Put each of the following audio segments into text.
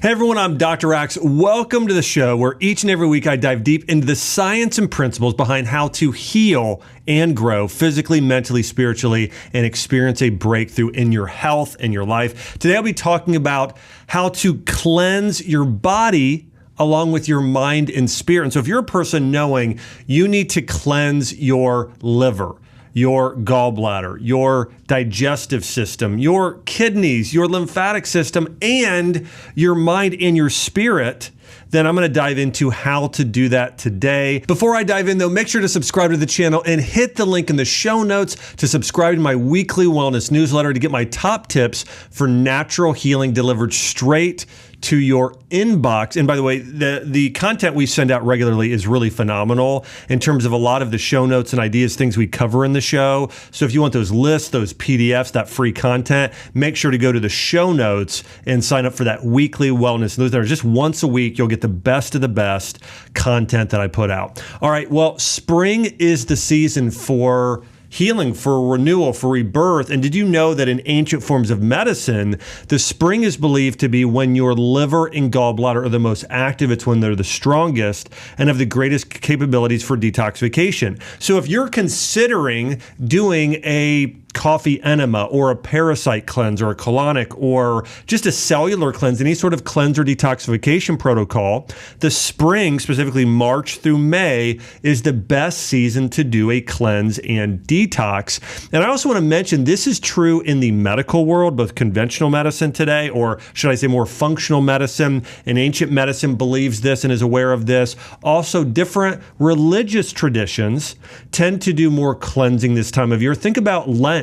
Hey everyone, I'm Dr. Axe. Welcome to the show where each and every week I dive deep into the science and principles behind how to heal and grow physically, mentally, spiritually, and experience a breakthrough in your health and your life. Today I'll be talking about how to cleanse your body along with your mind and spirit. And so if you're a person knowing you need to cleanse your liver, your gallbladder, your digestive system, your kidneys, your lymphatic system, and your mind and your spirit, then I'm going to dive into how to do that today. Before I dive in though, make sure to subscribe to the channel and hit the link in the show notes to subscribe to my weekly wellness newsletter to get my top tips for natural healing delivered straight to your inbox. And by the way, the content we send out regularly is really phenomenal in terms of a lot of the show notes and ideas, things we cover in the show. So if you want those lists, those PDFs, that free content, make sure to go to the show notes and sign up for that weekly wellness newsletter. Just once a week, you'll get the best of the best content that I put out. All right, well, spring is the season for healing, for renewal, for rebirth. And did you know that in ancient forms of medicine, the spring is believed to be when your liver and gallbladder are the most active. It's when they're the strongest and have the greatest capabilities for detoxification. So if you're considering doing a coffee enema or a parasite cleanse or a colonic or just a cellular cleanse, any sort of cleanse or detoxification protocol, the spring, specifically March through May, is the best season to do a cleanse and detox. And I also want to mention this is true in the medical world, both conventional medicine today, or should I say more functional medicine, and ancient medicine believes this and is aware of this. Also, different religious traditions tend to do more cleansing this time of year. Think about Lent.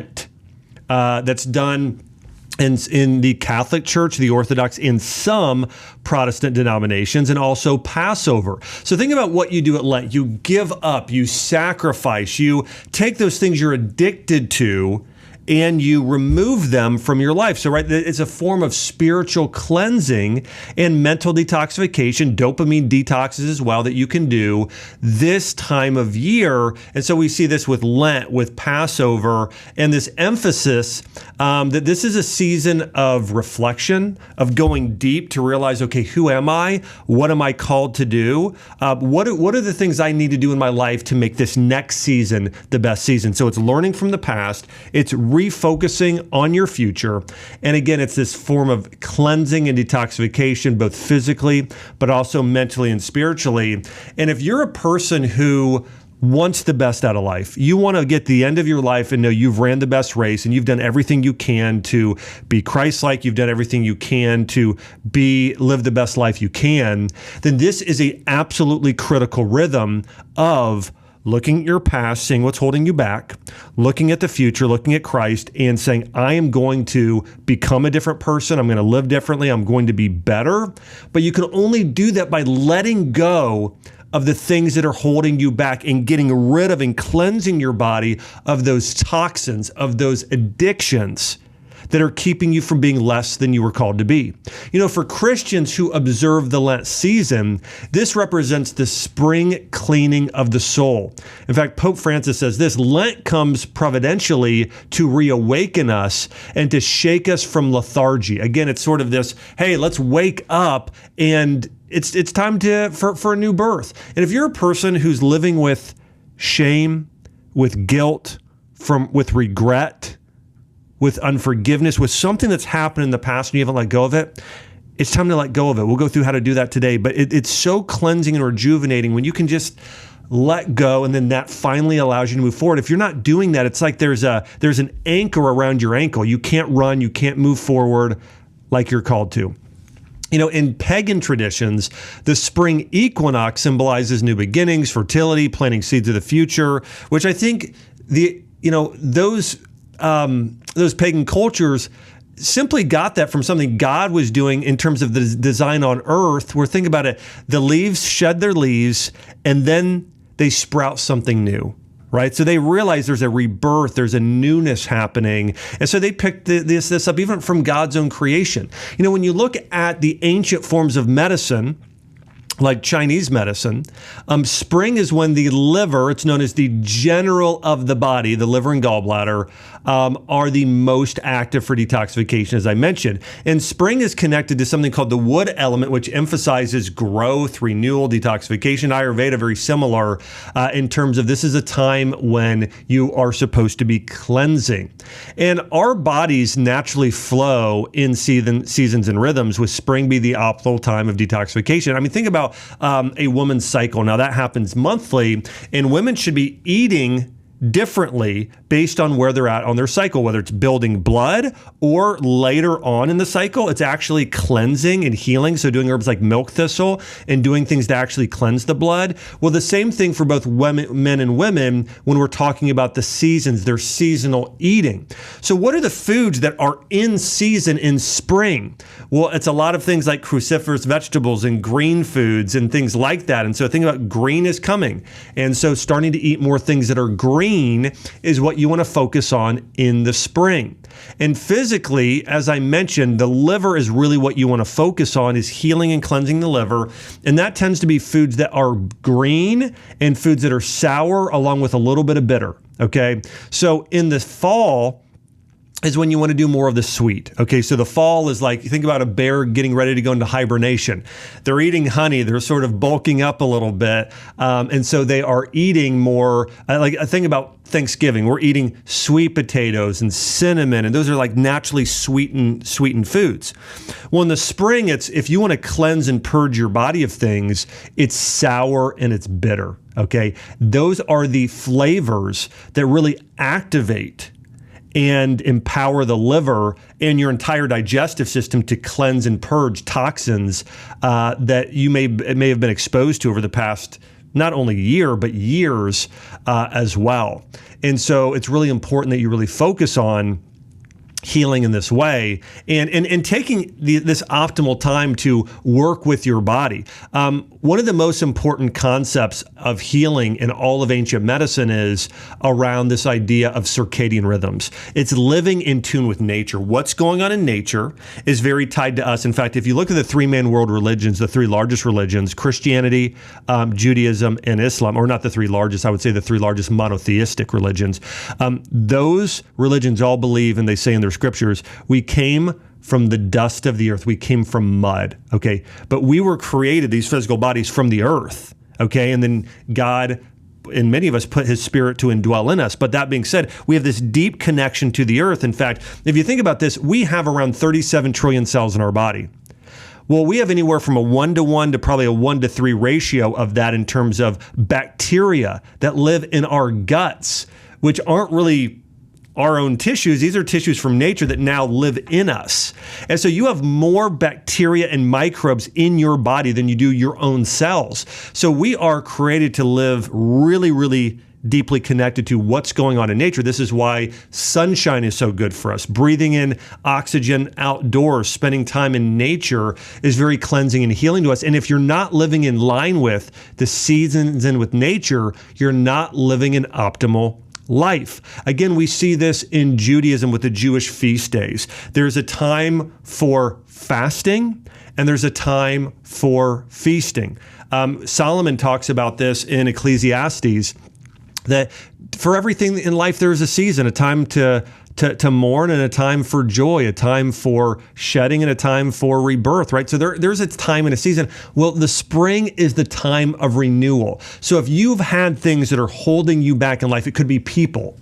That's done in the Catholic Church, the Orthodox, in some Protestant denominations, and also Passover. So think about what you do at Lent. You give up, you sacrifice, you take those things you're addicted to, and you remove them from your life. So, right, it's a form of spiritual cleansing and mental detoxification, dopamine detoxes as well, that you can do this time of year. And so we see this with Lent, with Passover, and this emphasis that this is a season of reflection, of going deep to realize, okay, who am I? What am I called to do? What are the things I need to do in my life to make this next season the best season? So it's learning from the past. It's refocusing on your future. And again, it's this form of cleansing and detoxification, both physically, but also mentally and spiritually. And if you're a person who wants the best out of life, you want to get the end of your life and know you've ran the best race and you've done everything you can to be Christ-like, you've done everything you can to live the best life you can, then this is a absolutely critical rhythm of looking at your past, seeing what's holding you back, looking at the future, looking at Christ, and saying, I am going to become a different person. I'm going to live differently. I'm going to be better. But you can only do that by letting go of the things that are holding you back and getting rid of and cleansing your body of those toxins, of those addictions that are keeping you from being less than you were called to be. You know, for Christians who observe the Lent season, this represents the spring cleaning of the soul. In fact, Pope Francis says this: Lent comes providentially to reawaken us and to shake us from lethargy. Again, it's sort of this, hey, let's wake up, and it's time for a new birth. And if you're a person who's living with shame, with guilt, with regret, with unforgiveness, with something that's happened in the past and you haven't let go of it, it's time to let go of it. We'll go through how to do that today, but it's so cleansing and rejuvenating when you can just let go, and then that finally allows you to move forward. If you're not doing that, it's like there's an anchor around your ankle. You can't run, you can't move forward like you're called to. You know, in pagan traditions, the spring equinox symbolizes new beginnings, fertility, planting seeds of the future, which I think those pagan cultures simply got that from something God was doing in terms of the design on earth, where, think about it, the leaves shed their leaves and then they sprout something new, right? So they realize there's a rebirth, there's a newness happening. And so they picked this up even from God's own creation. You know, when you look at the ancient forms of medicine, like Chinese medicine. Spring is when the liver, it's known as the general of the body, the liver and gallbladder, are the most active for detoxification, as I mentioned. And spring is connected to something called the wood element, which emphasizes growth, renewal, detoxification. Ayurveda, very similar in terms of this is a time when you are supposed to be cleansing. And our bodies naturally flow in seasons and rhythms, with spring be the optimal time of detoxification. I mean, think about a woman's cycle. Now that happens monthly, and women should be eating differently based on where they're at on their cycle, whether it's building blood or later on in the cycle, it's actually cleansing and healing. So doing herbs like milk thistle and doing things to actually cleanse the blood. Well, the same thing for both men and women when we're talking about the seasons, their seasonal eating. So what are the foods that are in season in spring? Well, it's a lot of things like cruciferous vegetables and green foods and things like that. And so think about green is coming. And so starting to eat more things that are green is what you want to focus on in the spring. And physically, as I mentioned, the liver is really what you want to focus on, is healing and cleansing the liver. And that tends to be foods that are green and foods that are sour, along with a little bit of bitter. Okay. So in the fall is when you want to do more of the sweet. Okay, so the fall is like, you think about a bear getting ready to go into hibernation. They're eating honey, they're sort of bulking up a little bit. And so they are eating more, like I think about Thanksgiving, we're eating sweet potatoes and cinnamon, and those are like naturally sweetened foods. Well, in the spring, it's, if you want to cleanse and purge your body of things, it's sour and it's bitter. Okay, those are the flavors that really activate and empower the liver and your entire digestive system to cleanse and purge toxins that you may have been exposed to over the past not only year, but years as well. And so it's really important that you really focus on healing in this way and taking this optimal time to work with your body. One of the most important concepts of healing in all of ancient medicine is around this idea of circadian rhythms. It's living in tune with nature. What's going on in nature is very tied to us. In fact, if you look at the three-man world religions, the three largest religions, Christianity, Judaism, and Islam, or not the three largest, I would say the three largest monotheistic religions, those religions all believe, and they say in their scriptures, we came from the dust of the earth. We came from mud, okay? But we were created, these physical bodies, from the earth, okay? And then God, and many of us, put his spirit to indwell in us. But that being said, we have this deep connection to the earth. In fact, if you think about this, we have around 37 trillion cells in our body. Well, we have anywhere from a 1-to-1 to probably a 1-to-3 ratio of that in terms of bacteria that live in our guts, which aren't really our own tissues. These are tissues from nature that now live in us. And so you have more bacteria and microbes in your body than you do your own cells. So we are created to live really, really deeply connected to what's going on in nature. This is why sunshine is so good for us. Breathing in oxygen outdoors, spending time in nature is very cleansing and healing to us. And if you're not living in line with the seasons and with nature, you're not living an optimal life. Again, we see this in Judaism with the Jewish feast days. There's a time for fasting and there's a time for feasting. Solomon talks about this in Ecclesiastes, that for everything in life, there's a season, a time to mourn and a time for joy, a time for shedding and a time for rebirth, right? So there's a time and a season. Well, the spring is the time of renewal. So if you've had things that are holding you back in life, it could be people,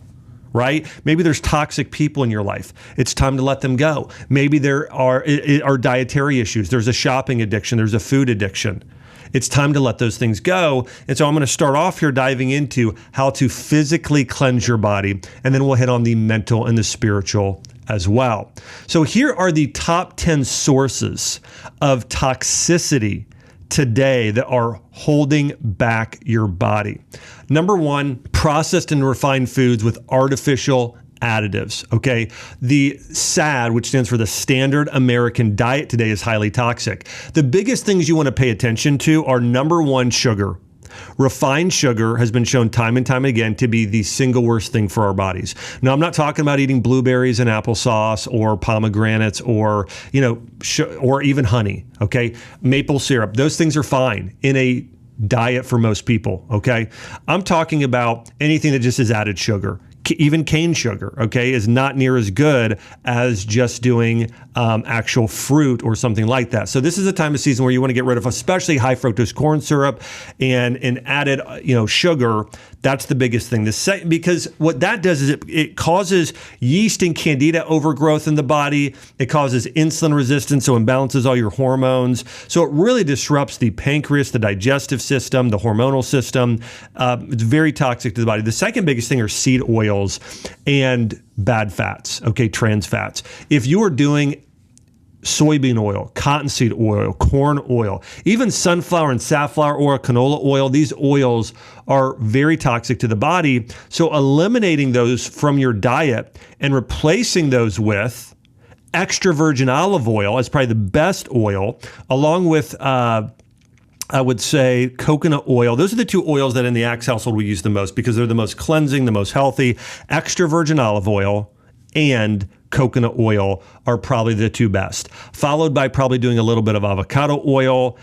right? Maybe there's toxic people in your life. It's time to let them go. Maybe there are dietary issues. There's a shopping addiction. There's a food addiction. It's time to let those things go. And so I'm going to start off here diving into how to physically cleanse your body, and then we'll hit on the mental and the spiritual as well. So here are the top 10 sources of toxicity today that are holding back your body. Number one, processed and refined foods with artificial additives, okay? The SAD, which stands for the Standard American Diet today, is highly toxic. The biggest things you want to pay attention to are, number one, sugar. Refined sugar has been shown time and time again to be the single worst thing for our bodies. Now, I'm not talking about eating blueberries and applesauce or pomegranates or, or even honey, okay? Maple syrup. Those things are fine in a diet for most people, okay? I'm talking about anything that just is added sugar. Even cane sugar, okay, is not near as good as just doing actual fruit or something like that. So this is a time of season where you want to get rid of especially high fructose corn syrup and added, sugar. That's the biggest thing. Because what that does is it causes yeast and candida overgrowth in the body. It causes insulin resistance, so imbalances all your hormones. So it really disrupts the pancreas, the digestive system, the hormonal system. It's very toxic to the body. The second biggest thing are seed oils and bad fats, okay, trans fats. If you are doing soybean oil, cottonseed oil, corn oil, even sunflower and safflower oil, canola oil, these oils are very toxic to the body. So eliminating those from your diet and replacing those with extra virgin olive oil is probably the best oil, along with I would say coconut oil. Those are the two oils that in the Axe household we use the most because they're the most cleansing, the most healthy. Extra virgin olive oil and coconut oil are probably the two best, followed by probably doing a little bit of avocado oil.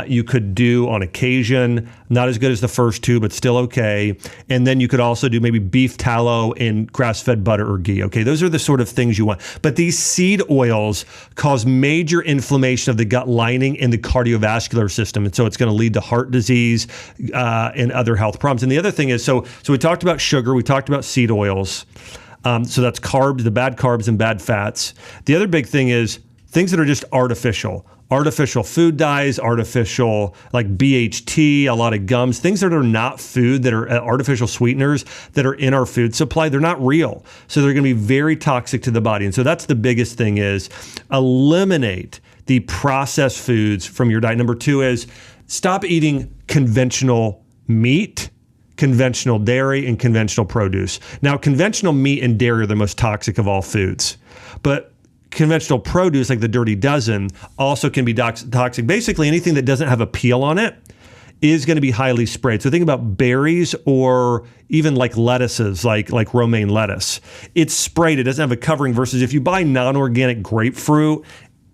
You could do on occasion, not as good as the first two, but still okay. And then you could also do maybe beef tallow and grass-fed butter or ghee. Okay, those are the sort of things you want. But these seed oils cause major inflammation of the gut lining and the cardiovascular system. And so it's going to lead to heart disease and other health problems. And the other thing is, so we talked about sugar, we talked about seed oils. So that's carbs, the bad carbs and bad fats. The other big thing is things that are just artificial food dyes, artificial like BHT, a lot of gums, things that are not food, that are artificial sweeteners that are in our food supply. They're not real. So they're going to be very toxic to the body. And so that's the biggest thing is eliminate the processed foods from your diet. Number two is stop eating conventional meat, conventional dairy, and conventional produce. Now, conventional meat and dairy are the most toxic of all foods, but conventional produce, like the Dirty Dozen, also can be toxic. Basically, anything that doesn't have a peel on it is going to be highly sprayed. So think about berries or even like lettuces, like romaine lettuce. It's sprayed. It doesn't have a covering versus if you buy non-organic grapefruit,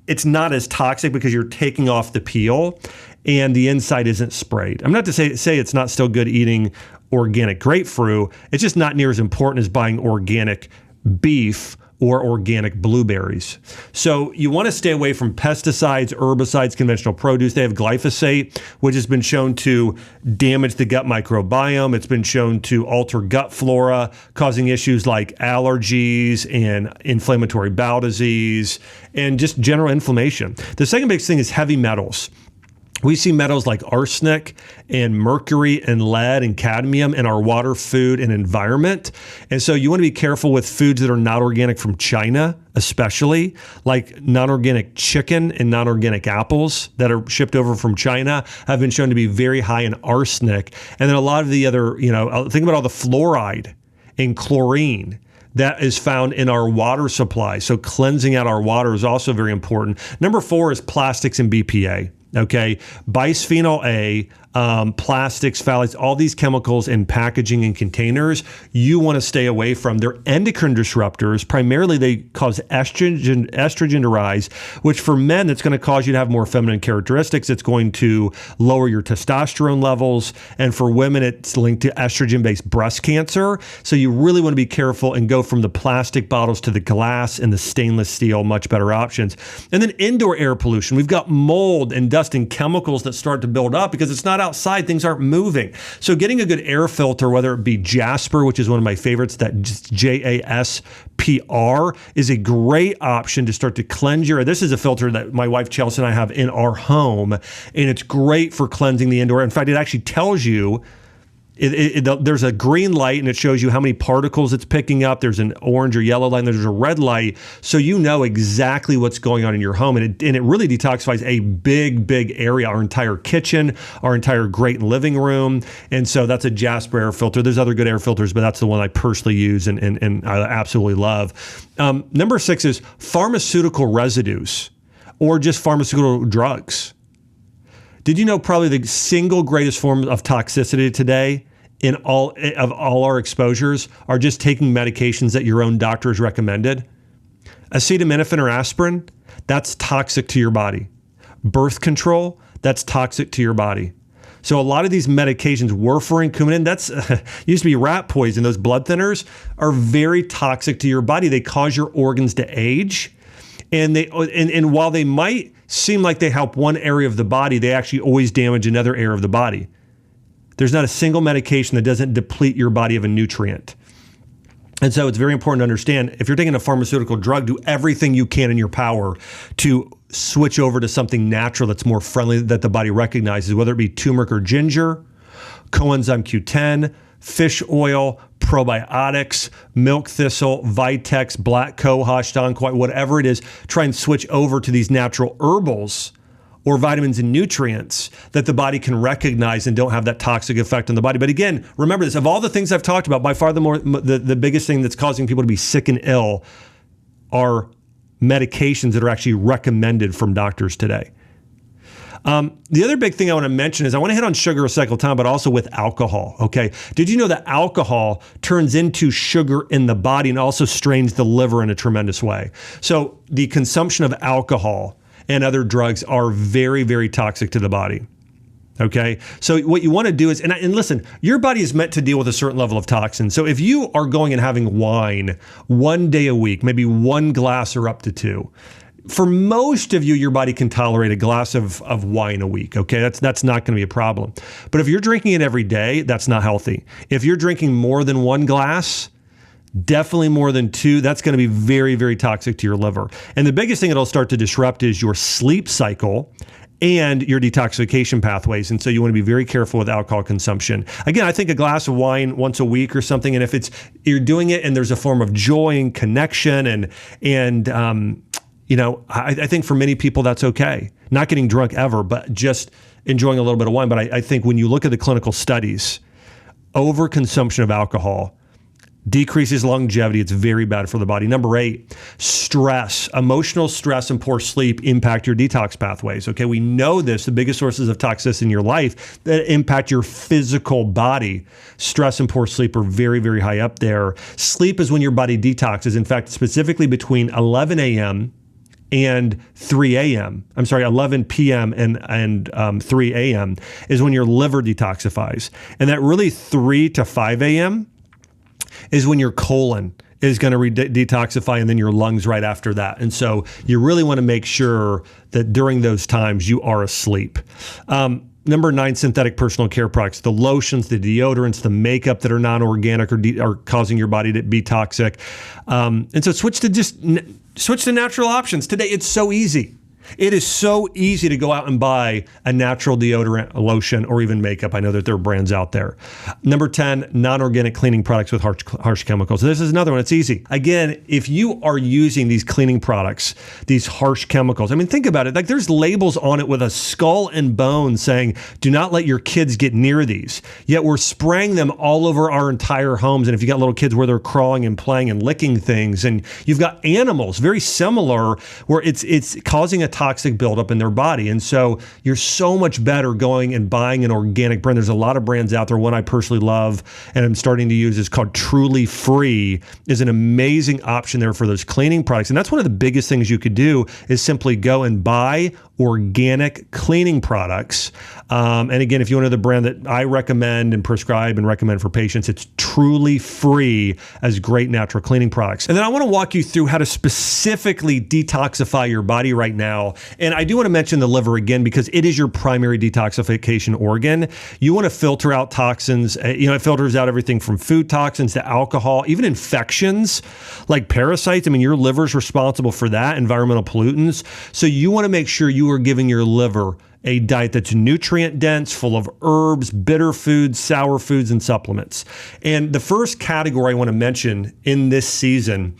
it's not as toxic because you're taking off the peel and the inside isn't sprayed. I'm not to say it's not still good eating organic grapefruit. It's just not near as important as buying organic beef or organic blueberries. So you want to stay away from pesticides, herbicides, conventional produce. They have glyphosate, which has been shown to damage the gut microbiome. It's been shown to alter gut flora, causing issues like allergies and inflammatory bowel disease and just general inflammation. The second big thing is heavy metals. We see metals like arsenic and mercury and lead and cadmium in our water, food, and environment. And so you want to be careful with foods that are not organic from China, especially like non-organic chicken and non-organic apples that are shipped over from China have been shown to be very high in arsenic. And then a lot of the other, think about all the fluoride and chlorine that is found in our water supply. So cleansing out our water is also very important. Number 4 is plastics and BPA. Okay, bisphenol A, plastics, phthalates, all these chemicals in packaging and containers, you want to stay away from. They're endocrine disruptors. Primarily, they cause estrogen to rise, which for men, it's going to cause you to have more feminine characteristics. It's going to lower your testosterone levels. And for women, it's linked to estrogen-based breast cancer. So you really want to be careful and go from the plastic bottles to the glass and the stainless steel, much better options. And then indoor air pollution. We've got mold and dust and chemicals that start to build up because it's not outside, things aren't moving. So getting a good air filter, whether it be Jasper, which is one of my favorites, that JASPR is a great option to start to cleanse your air. This is a filter that my wife Chelsea and I have in our home, and it's great for cleansing the indoor air. In fact, it actually tells you there's a green light and it shows you how many particles it's picking up. There's an orange or yellow light, and there's a red light. So you know exactly what's going on in your home. And it really detoxifies a big area, our entire kitchen, our entire great living room. And so that's a Jasper air filter. There's other good air filters, but that's the one I personally use and I absolutely love. Number 6 is pharmaceutical residues or just pharmaceutical drugs. Did you know probably the single greatest form of toxicity today in all our exposures are just taking medications that your own doctor has recommended? Acetaminophen or aspirin, that's toxic to your body. Birth control, that's toxic to your body. So a lot of these medications, warfarin, Coumadin, that's used to be rat poison. Those blood thinners are very toxic to your body. They cause your organs to age. And while they might seem like they help one area of the body, they actually always damage another area of the body. There's not a single medication that doesn't deplete your body of a nutrient. And so it's very important to understand, if you're taking a pharmaceutical drug, do everything you can in your power to switch over to something natural that's more friendly, that the body recognizes, whether it be turmeric or ginger, coenzyme Q10, fish oil, probiotics, milk thistle, Vitex, black cohosh, donquoit, whatever it is. Try and switch over to these natural herbals or vitamins and nutrients that the body can recognize and don't have that toxic effect on the body. But again, remember this, of all the things I've talked about, by far the biggest thing that's causing people to be sick and ill are medications that are actually recommended from doctors today. The other big thing I want to mention is I want to hit on sugar a second time, but also with alcohol, okay? Did you know that alcohol turns into sugar in the body and also strains the liver in a tremendous way? So the consumption of alcohol and other drugs are very, very toxic to the body. Okay. So what you want to do is, and listen, your body is meant to deal with a certain level of toxins. So if you are going and having wine 1 day a week, maybe 1 glass or up to 2, for most of you, your body can tolerate a glass of wine a week. Okay. That's not going to be a problem. But if you're drinking it every day, that's not healthy. If you're drinking more than 1 glass, definitely more than 2, that's going to be very, very toxic to your liver. And the biggest thing it'll start to disrupt is your sleep cycle and your detoxification pathways. And so you want to be very careful with alcohol consumption. Again, I think a glass of wine once a week or something, and if you're doing it and there's a form of joy and connection and I think for many people that's okay. Not getting drunk ever, but just enjoying a little bit of wine. But I think when you look at the clinical studies, overconsumption of alcohol decreases longevity. It's very bad for the body. Number 8, stress. Emotional stress and poor sleep impact your detox pathways. Okay, we know this. The biggest sources of toxicity in your life that impact your physical body. Stress and poor sleep are very, very high up there. Sleep is when your body detoxes. In fact, specifically between 11 a.m. and 3 a.m. 11 p.m. and 3 a.m. is when your liver detoxifies. And that really 3 to 5 a.m. is when your colon is going to detoxify, and then your lungs right after that. And so you really want to make sure that during those times you are asleep. Number 9, synthetic personal care products, the lotions, the deodorants, the makeup that are non-organic or causing your body to be toxic. And so switch to natural options. Today, it's so easy. It is so easy to go out and buy a natural deodorant, a lotion, or even makeup. I know that there are brands out there. Number 10, non-organic cleaning products with harsh chemicals. This is another one. It's easy. Again, if you are using these cleaning products, these harsh chemicals, I mean, think about it. Like there's labels on it with a skull and bone saying, do not let your kids get near these. Yet we're spraying them all over our entire homes. And if you got little kids where they're crawling and playing and licking things, and you've got animals very similar where it's causing a toxic buildup in their body. And so you're so much better going and buying an organic brand. There's a lot of brands out there. One I personally love and I'm starting to use is called Truly Free, is an amazing option there for those cleaning products. And that's one of the biggest things you could do is simply go and buy organic cleaning products. And again, if you want to know the brand that I recommend and prescribe and recommend for patients, it's Truly Free as great natural cleaning products. And then I want to walk you through how to specifically detoxify your body right now. And I do want to mention the liver again, because it is your primary detoxification organ. You want to filter out toxins. It filters out everything from food toxins to alcohol, even infections like parasites. I mean, your liver's responsible for that, environmental pollutants. So you want to make sure you are giving your liver a diet that's nutrient dense, full of herbs, bitter foods, sour foods, and supplements. And the first category I want to mention in this season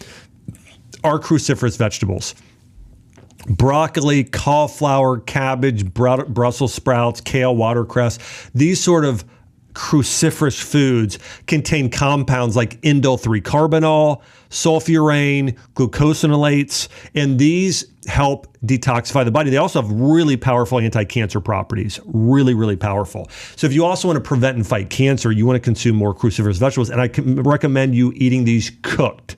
are cruciferous vegetables. Broccoli, cauliflower, cabbage, Brussels sprouts, kale, watercress, these sort of cruciferous foods contain compounds like indole 3-carbinol, sulfurane, glucosinolates, and these help detoxify the body. They also have really powerful anti-cancer properties, really, really powerful. So if you also want to prevent and fight cancer, you want to consume more cruciferous vegetables, and I can recommend you eating these cooked.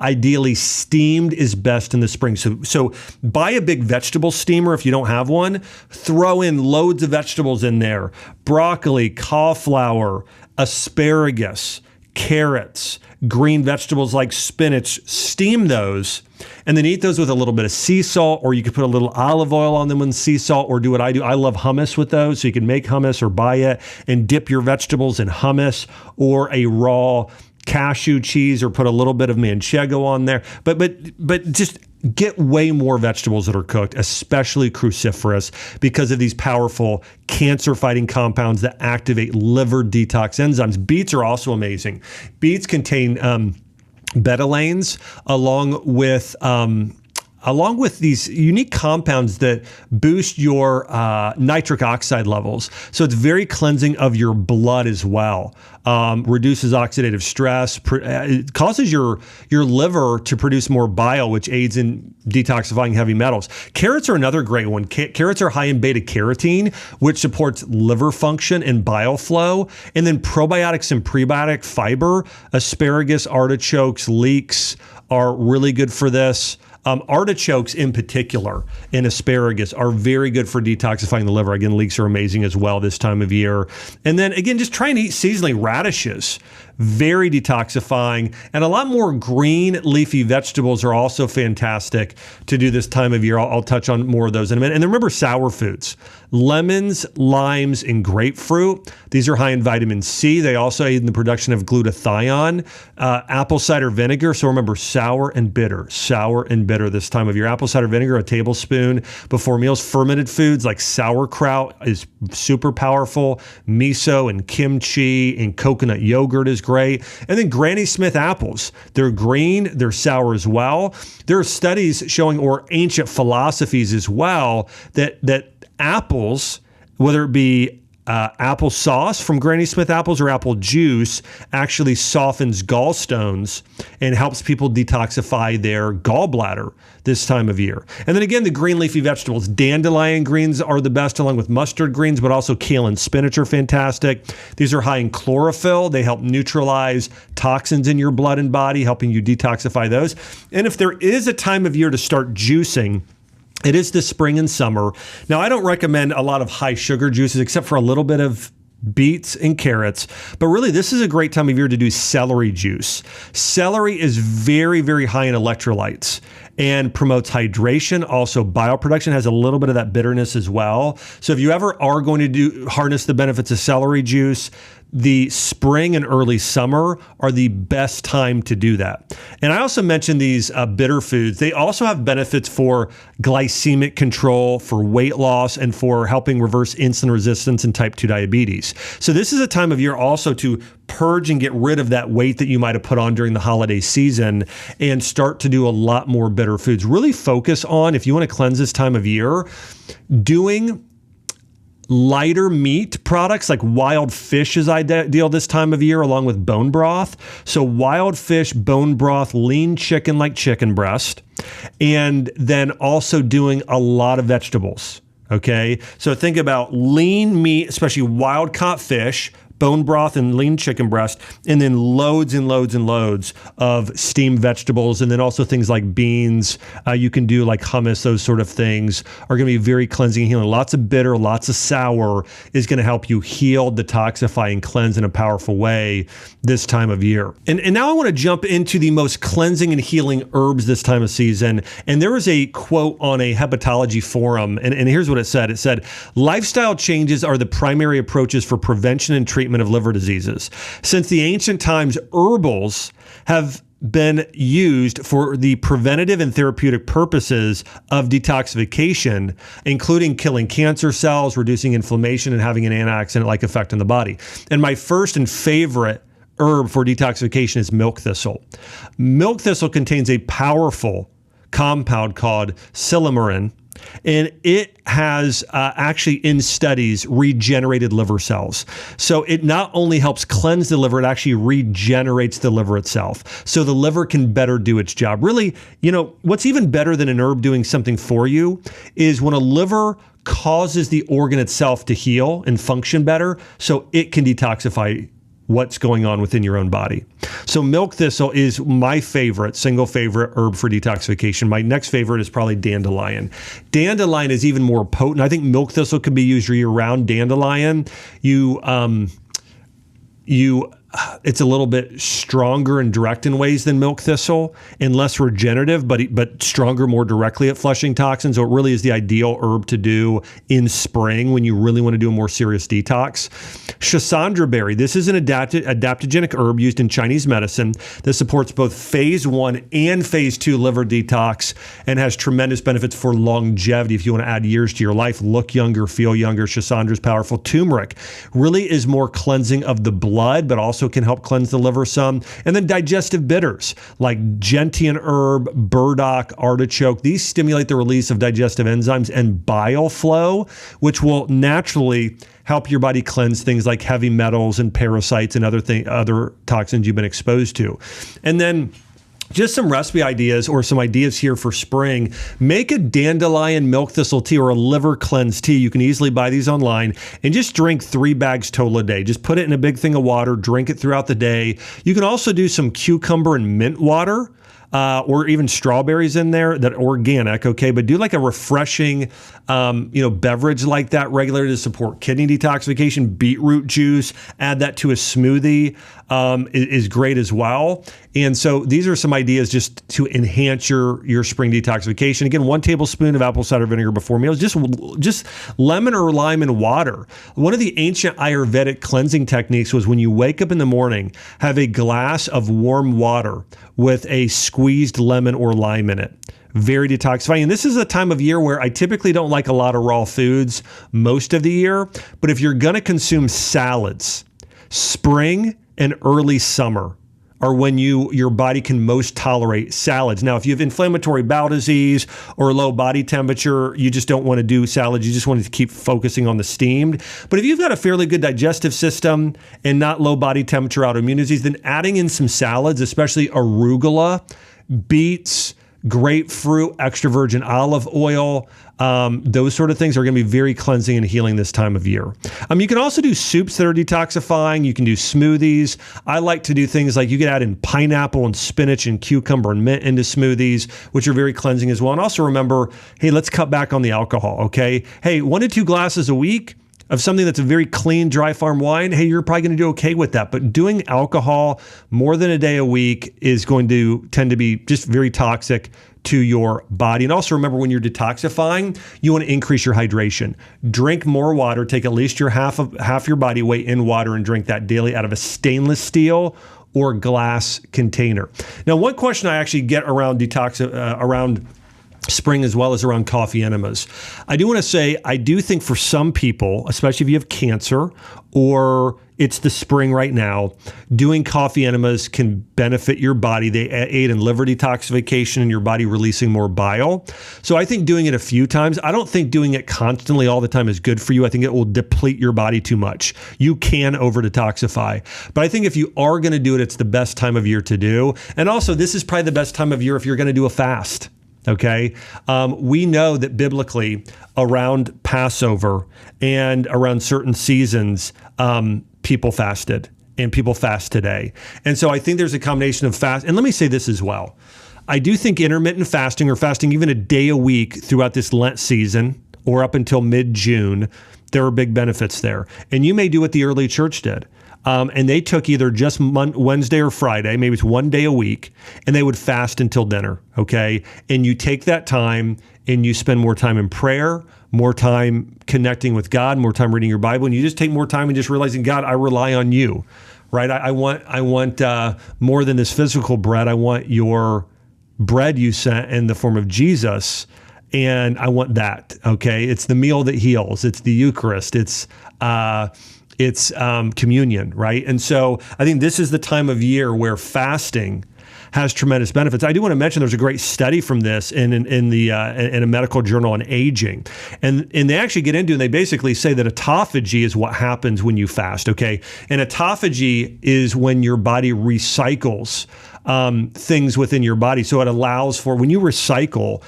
Ideally, steamed is best in the spring. So buy a big vegetable steamer if you don't have one. Throw in loads of vegetables in there. Broccoli, cauliflower, asparagus, carrots, green vegetables like spinach. Steam those and then eat those with a little bit of sea salt, or you could put a little olive oil on them with sea salt, or do what I do. I love hummus with those. So you can make hummus or buy it and dip your vegetables in hummus or a raw cashew cheese, or put a little bit of manchego on there. But just get way more vegetables that are cooked, especially cruciferous, because of these powerful cancer-fighting compounds that activate liver detox enzymes. Beets are also amazing. Beets contain betalains along with these unique compounds that boost your nitric oxide levels. So it's very cleansing of your blood as well. Reduces oxidative stress. It causes your liver to produce more bile, which aids in detoxifying heavy metals. Carrots are another great one. Carrots are high in beta carotene, which supports liver function and bile flow. And then probiotics and prebiotic fiber. Asparagus, artichokes, leeks are really good for this. Artichokes in particular and asparagus are very good for detoxifying the liver. Again, leeks are amazing as well this time of year. And then again, just try and eat seasonally. Radishes, very detoxifying, and a lot more green leafy vegetables are also fantastic to do this time of year. I'll touch on more of those in a minute. And then remember sour foods, lemons, limes, and grapefruit. These are high in vitamin C. They also aid in the production of glutathione. Apple cider vinegar. So remember sour and bitter this time of year. Apple cider vinegar, a tablespoon before meals. Fermented foods like sauerkraut is super powerful. Miso and kimchi and coconut yogurt is great. And then Granny Smith apples. They're green, they're sour as well. There are studies showing, or ancient philosophies as well, that apples, whether it be apple sauce from Granny Smith apples or apple juice, actually softens gallstones and helps people detoxify their gallbladder this time of year. And then again, the green leafy vegetables, dandelion greens are the best, along with mustard greens, but also kale and spinach are fantastic. These are high in chlorophyll. They help neutralize toxins in your blood and body, helping you detoxify those. And if there is a time of year to start juicing, it is the spring and summer. Now, I don't recommend a lot of high sugar juices except for a little bit of beets and carrots, but really this is a great time of year to do celery juice. Celery is very, very high in electrolytes and promotes hydration. Also, bioproduction has a little bit of that bitterness as well. So if you ever are going to harness the benefits of celery juice, the spring and early summer are the best time to do that. And I also mentioned these bitter foods. They also have benefits for glycemic control, for weight loss, and for helping reverse insulin resistance and type 2 diabetes. So this is a time of year also to purge and get rid of that weight that you might have put on during the holiday season and start to do a lot more bitter foods. Really focus on, if you want to cleanse this time of year, doing lighter meat products like wild fish is ideal this time of year, along with bone broth. So wild fish, bone broth, lean chicken like chicken breast, and then also doing a lot of vegetables. Okay, so think about lean meat, especially wild caught fish, bone broth and lean chicken breast, and then loads and loads and loads of steamed vegetables, and then also things like beans. You can do like hummus. Those sort of things are going to be very cleansing and healing. Lots of bitter, lots of sour is going to help you heal, detoxify, and cleanse in a powerful way this time of year. And now I want to jump into the most cleansing and healing herbs this time of season. And there was a quote on a hepatology forum, and here's what it said. It said, "Lifestyle changes are the primary approaches for prevention and treatment of liver diseases. Since the ancient times, herbals have been used for the preventative and therapeutic purposes of detoxification, including killing cancer cells, reducing inflammation, and having an antioxidant-like effect on the body." And my first and favorite herb for detoxification is milk thistle. Milk thistle contains a powerful compound called silymarin, And it has actually in studies regenerated liver cells. So it not only helps cleanse the liver, it actually regenerates the liver itself. So the liver can better do its job. Really, what's even better than an herb doing something for you is when a liver causes the organ itself to heal and function better so it can detoxify what's going on within your own body. So milk thistle is my single favorite herb for detoxification. My next favorite is probably dandelion. Dandelion is even more potent. I think milk thistle can be used year round. Dandelion, it's a little bit stronger and direct in ways than milk thistle and less regenerative, but stronger more directly at flushing toxins. So it really is the ideal herb to do in spring when you really want to do a more serious detox. Schisandra berry. This is an adaptogenic herb used in Chinese medicine that supports both phase 1 and phase 2 liver detox and has tremendous benefits for longevity. If you want to add years to your life, look younger, feel younger, Schisandra is powerful. Turmeric really is more cleansing of the blood, but also can help cleanse the liver some. And then digestive bitters like gentian herb, burdock, artichoke. These stimulate the release of digestive enzymes and bile flow, which will naturally help your body cleanse things like heavy metals and parasites and other toxins you've been exposed to. And then just some recipe ideas or some ideas here for spring. Make a dandelion milk thistle tea or a liver cleanse tea. You can easily buy these online and just drink 3 bags total a day. Just put it in a big thing of water, drink it throughout the day. You can also do some cucumber and mint water. Or even strawberries in there that are organic, okay? But do like a refreshing, beverage like that regularly to support kidney detoxification. Beetroot juice, add that to a smoothie is great as well. And so these are some ideas just to enhance your spring detoxification. Again, 1 tablespoon of apple cider vinegar before meals, just lemon or lime and water. One of the ancient Ayurvedic cleansing techniques was when you wake up in the morning, have a glass of warm water with a squeezed lemon or lime in it. Very detoxifying. And this is a time of year where I typically don't like a lot of raw foods most of the year. But if you're going to consume salads, spring and early summer are when your body can most tolerate salads. Now, if you have inflammatory bowel disease or low body temperature, you just don't want to do salads. You just want to keep focusing on the steamed. But if you've got a fairly good digestive system and not low body temperature autoimmune disease, then adding in some salads, especially arugula, beets, grapefruit, extra virgin olive oil, those sort of things are going to be very cleansing and healing this time of year. You can also do soups that are detoxifying. You can do smoothies. I like to do things like you can add in pineapple and spinach and cucumber and mint into smoothies, which are very cleansing as well. And also remember, hey, let's cut back on the alcohol, okay? Hey, 1 to 2 glasses a week of something that's a very clean, dry farm wine, hey, you're probably going to do okay with that. But doing alcohol more than a day a week is going to tend to be just very toxic to your body. And also remember, when you're detoxifying, you want to increase your hydration. Drink more water. Take at least your half your body weight in water and drink that daily out of a stainless steel or glass container. Now, one question I actually get around around spring as well as around coffee enemas. I do want to say, I do think for some people, especially if you have cancer or it's the spring right now, doing coffee enemas can benefit your body. They aid in liver detoxification and your body releasing more bile. So I think doing it a few times, I don't think doing it constantly all the time is good for you. I think it will deplete your body too much. You can over detoxify. But I think if you are going to do it, it's the best time of year to do. And also, this is probably the best time of year if you're going to do a fast. Okay. We know that biblically around Passover and around certain seasons, people fasted and people fast today. And so I think there's a combination of fast. And let me say this as well. I do think intermittent fasting or fasting even a day a week throughout this Lent season or up until mid-June, there are big benefits there. And you may do what the early church did. And they took either just Wednesday or Friday, maybe it's 1 day a week, and they would fast until dinner, okay? And you take that time and you spend more time in prayer, more time connecting with God, more time reading your Bible, and you just take more time and just realizing, God, I rely on you, right? I want more than this physical bread. I want your bread you sent in the form of Jesus, and I want that, okay? It's the meal that heals. It's the Eucharist. It's communion, right? And so I think this is the time of year where fasting has tremendous benefits. I do want to mention there's a great study from this in a medical journal on aging, and they actually get into, and they basically say that autophagy is what happens when you fast. Okay, and autophagy is when your body recycles things within your body. So it allows for, when you recycle,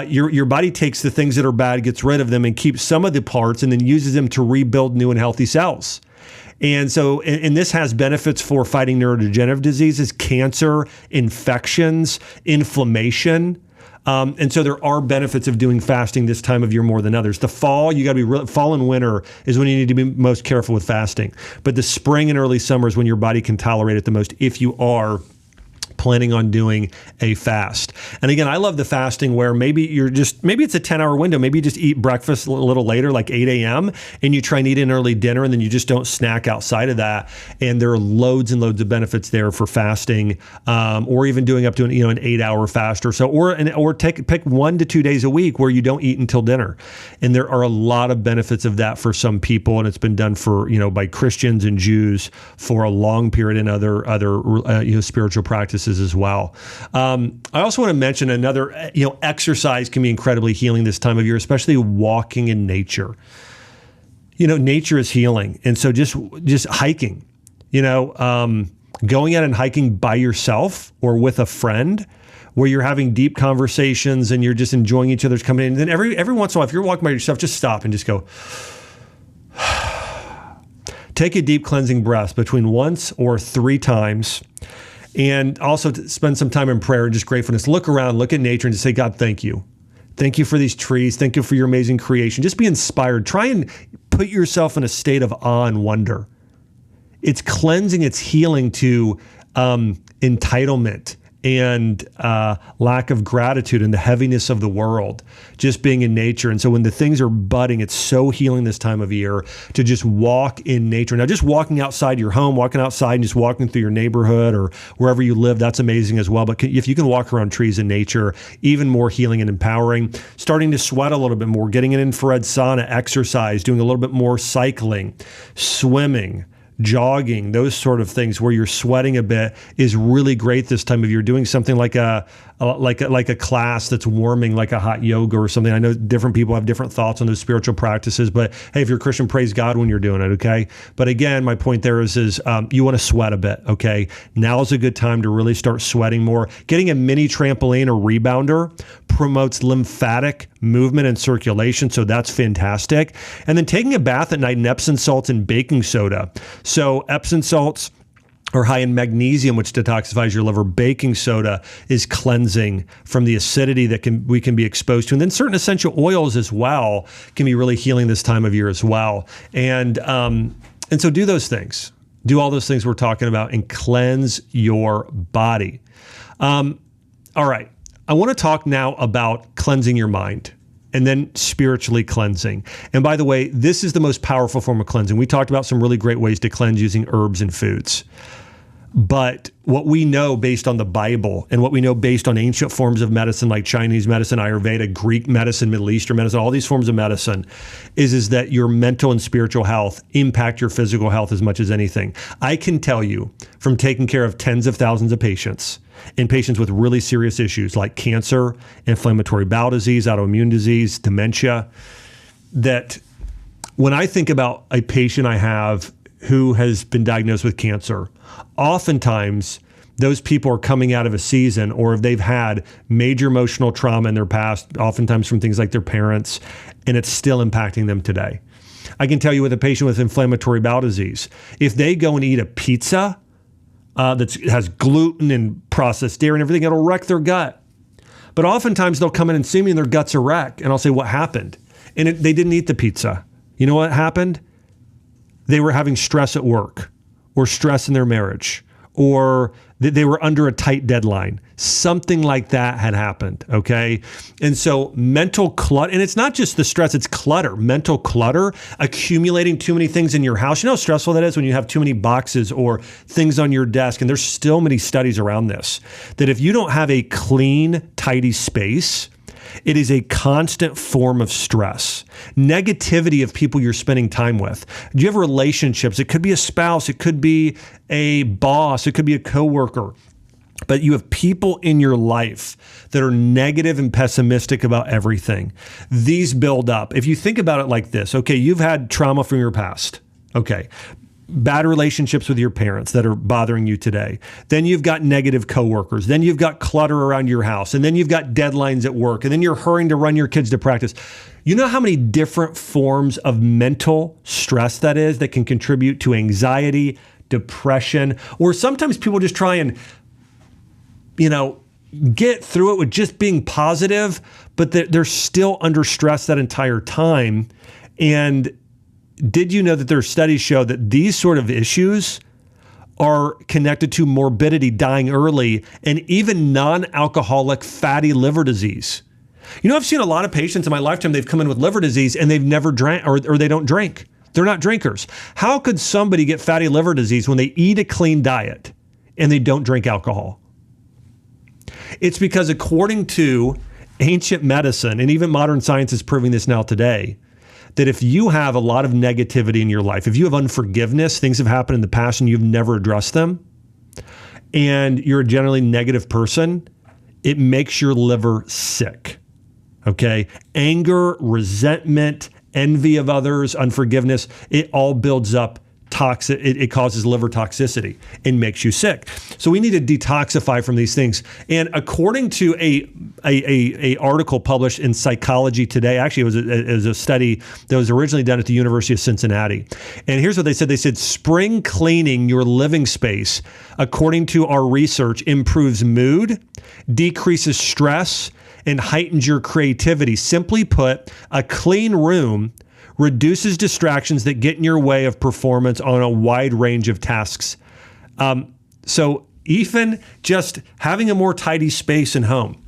your body takes the things that are bad, gets rid of them, and keeps some of the parts, and then uses them to rebuild new and healthy cells. And so, and this has benefits for fighting neurodegenerative diseases, cancer, infections, inflammation. And so there are benefits of doing fasting this time of year more than others. The fall, you got to be fall and winter is when you need to be most careful with fasting. But the spring and early summer is when your body can tolerate it the most if you are planning on doing a fast. And again, I love the fasting where maybe it's a 10-hour window. Maybe you just eat breakfast a little later, like 8 a.m., and you try and eat an early dinner, and then you just don't snack outside of that. And there are loads and loads of benefits there for fasting, or even doing up to an 8-hour fast or so, or pick 1 to 2 days a week where you don't eat until dinner. And there are a lot of benefits of that for some people, and it's been done for by Christians and Jews for a long period, and other spiritual practices as well. I also want to mention another, exercise can be incredibly healing this time of year, especially walking in nature. Nature is healing. And so just hiking, going out and hiking by yourself or with a friend where you're having deep conversations and you're just enjoying each other's company. And then every once in a while, if you're walking by yourself, just stop and just go, take a deep cleansing breath between once or 3 times. And also to spend some time in prayer and just gratefulness. Look around, look at nature, and just say, God, thank you. Thank you for these trees. Thank you for your amazing creation. Just be inspired. Try and put yourself in a state of awe and wonder. It's cleansing, it's healing to entitlement and lack of gratitude and the heaviness of the world, just being in nature. And so when the things are budding, it's so healing this time of year to just walk in nature. Now, just walking outside your home, walking outside and just walking through your neighborhood or wherever you live, that's amazing as well. But if you can walk around trees in nature, even more healing and empowering. Starting to sweat a little bit more, getting an infrared sauna, exercise, doing a little bit more cycling, swimming, jogging, those sort of things where you're sweating a bit is really great this time of year. Doing something like a class that's warming, like a hot yoga or something. I know different people have different thoughts on those spiritual practices, but hey, if you're a Christian, praise God when you're doing it, okay? But again, my point there is you want to sweat a bit, okay? Now is a good time to really start sweating more. Getting a mini trampoline or rebounder promotes lymphatic movement and circulation, so that's fantastic. And then taking a bath at night in Epsom salts and baking soda. So Epsom salts are high in magnesium, which detoxifies your liver. Baking soda is cleansing from the acidity that we can be exposed to. And then certain essential oils as well can be really healing this time of year as well. And so do those things. Do all those things we're talking about and cleanse your body. All right. I want to talk now about cleansing your mind and then spiritually cleansing. And by the way, this is the most powerful form of cleansing. We talked about some really great ways to cleanse using herbs and foods. But what we know based on the Bible and what we know based on ancient forms of medicine like Chinese medicine, Ayurveda, Greek medicine, Middle Eastern medicine, all these forms of medicine is that your mental and spiritual health impact your physical health as much as anything. I can tell you from taking care of tens of thousands of patients and patients with really serious issues like cancer, inflammatory bowel disease, autoimmune disease, dementia, that when I think about a patient I have who has been diagnosed with cancer, oftentimes those people are coming out of a season or if they've had major emotional trauma in their past, oftentimes from things like their parents, and it's still impacting them today. I can tell you with a patient with inflammatory bowel disease, if they go and eat a pizza that has gluten and processed dairy and everything, it'll wreck their gut. But oftentimes they'll come in and see me and their gut's a wreck. And I'll say, what happened? And they didn't eat the pizza. You know what happened? They were having stress at work or stress in their marriage, or they were under a tight deadline. Something like that had happened, okay? And so mental clutter, and it's not just the stress, it's clutter, mental clutter, accumulating too many things in your house. You know how stressful that is when you have too many boxes or things on your desk, and there's still many studies around this, that if you don't have a clean, tidy space, it is a constant form of stress. Negativity of people you're spending time with. Do you have relationships? It could be a spouse. It could be a boss. It could be a coworker. but you have people in your life that are negative and pessimistic about everything. These build up. If you think about it like this, okay, you've had trauma from your past. Okay. Bad relationships with your parents that are bothering you today. Then you've got negative coworkers. Then you've got clutter around your house. And then you've got deadlines at work. And then you're hurrying to run your kids to practice. You know how many different forms of mental stress that is that can contribute to anxiety, depression, or sometimes people just try and, get through it with just being positive, but they're still under stress that entire time. And did you know that there are studies show that these sort of issues are connected to morbidity, dying early, and even non-alcoholic fatty liver disease? I've seen a lot of patients in my lifetime, they've come in with liver disease and they've never drank or they don't drink. They're not drinkers. How could somebody get fatty liver disease when they eat a clean diet and they don't drink alcohol? It's because according to ancient medicine, and even modern science is proving this now today, that if you have a lot of negativity in your life, if you have unforgiveness, things have happened in the past and you've never addressed them, and you're a generally negative person, it makes your liver sick. Okay? Anger, resentment, envy of others, unforgiveness, it all builds up toxic. It causes liver toxicity and makes you sick. So we need to detoxify from these things. And according to a article published in Psychology Today, actually it was a study that was originally done at the University of Cincinnati. And here's what they said. They said, spring cleaning your living space, according to our research, improves mood, decreases stress, and heightens your creativity. Simply put, a clean room reduces distractions that get in your way of performance on a wide range of tasks. So even just having a more tidy space in home,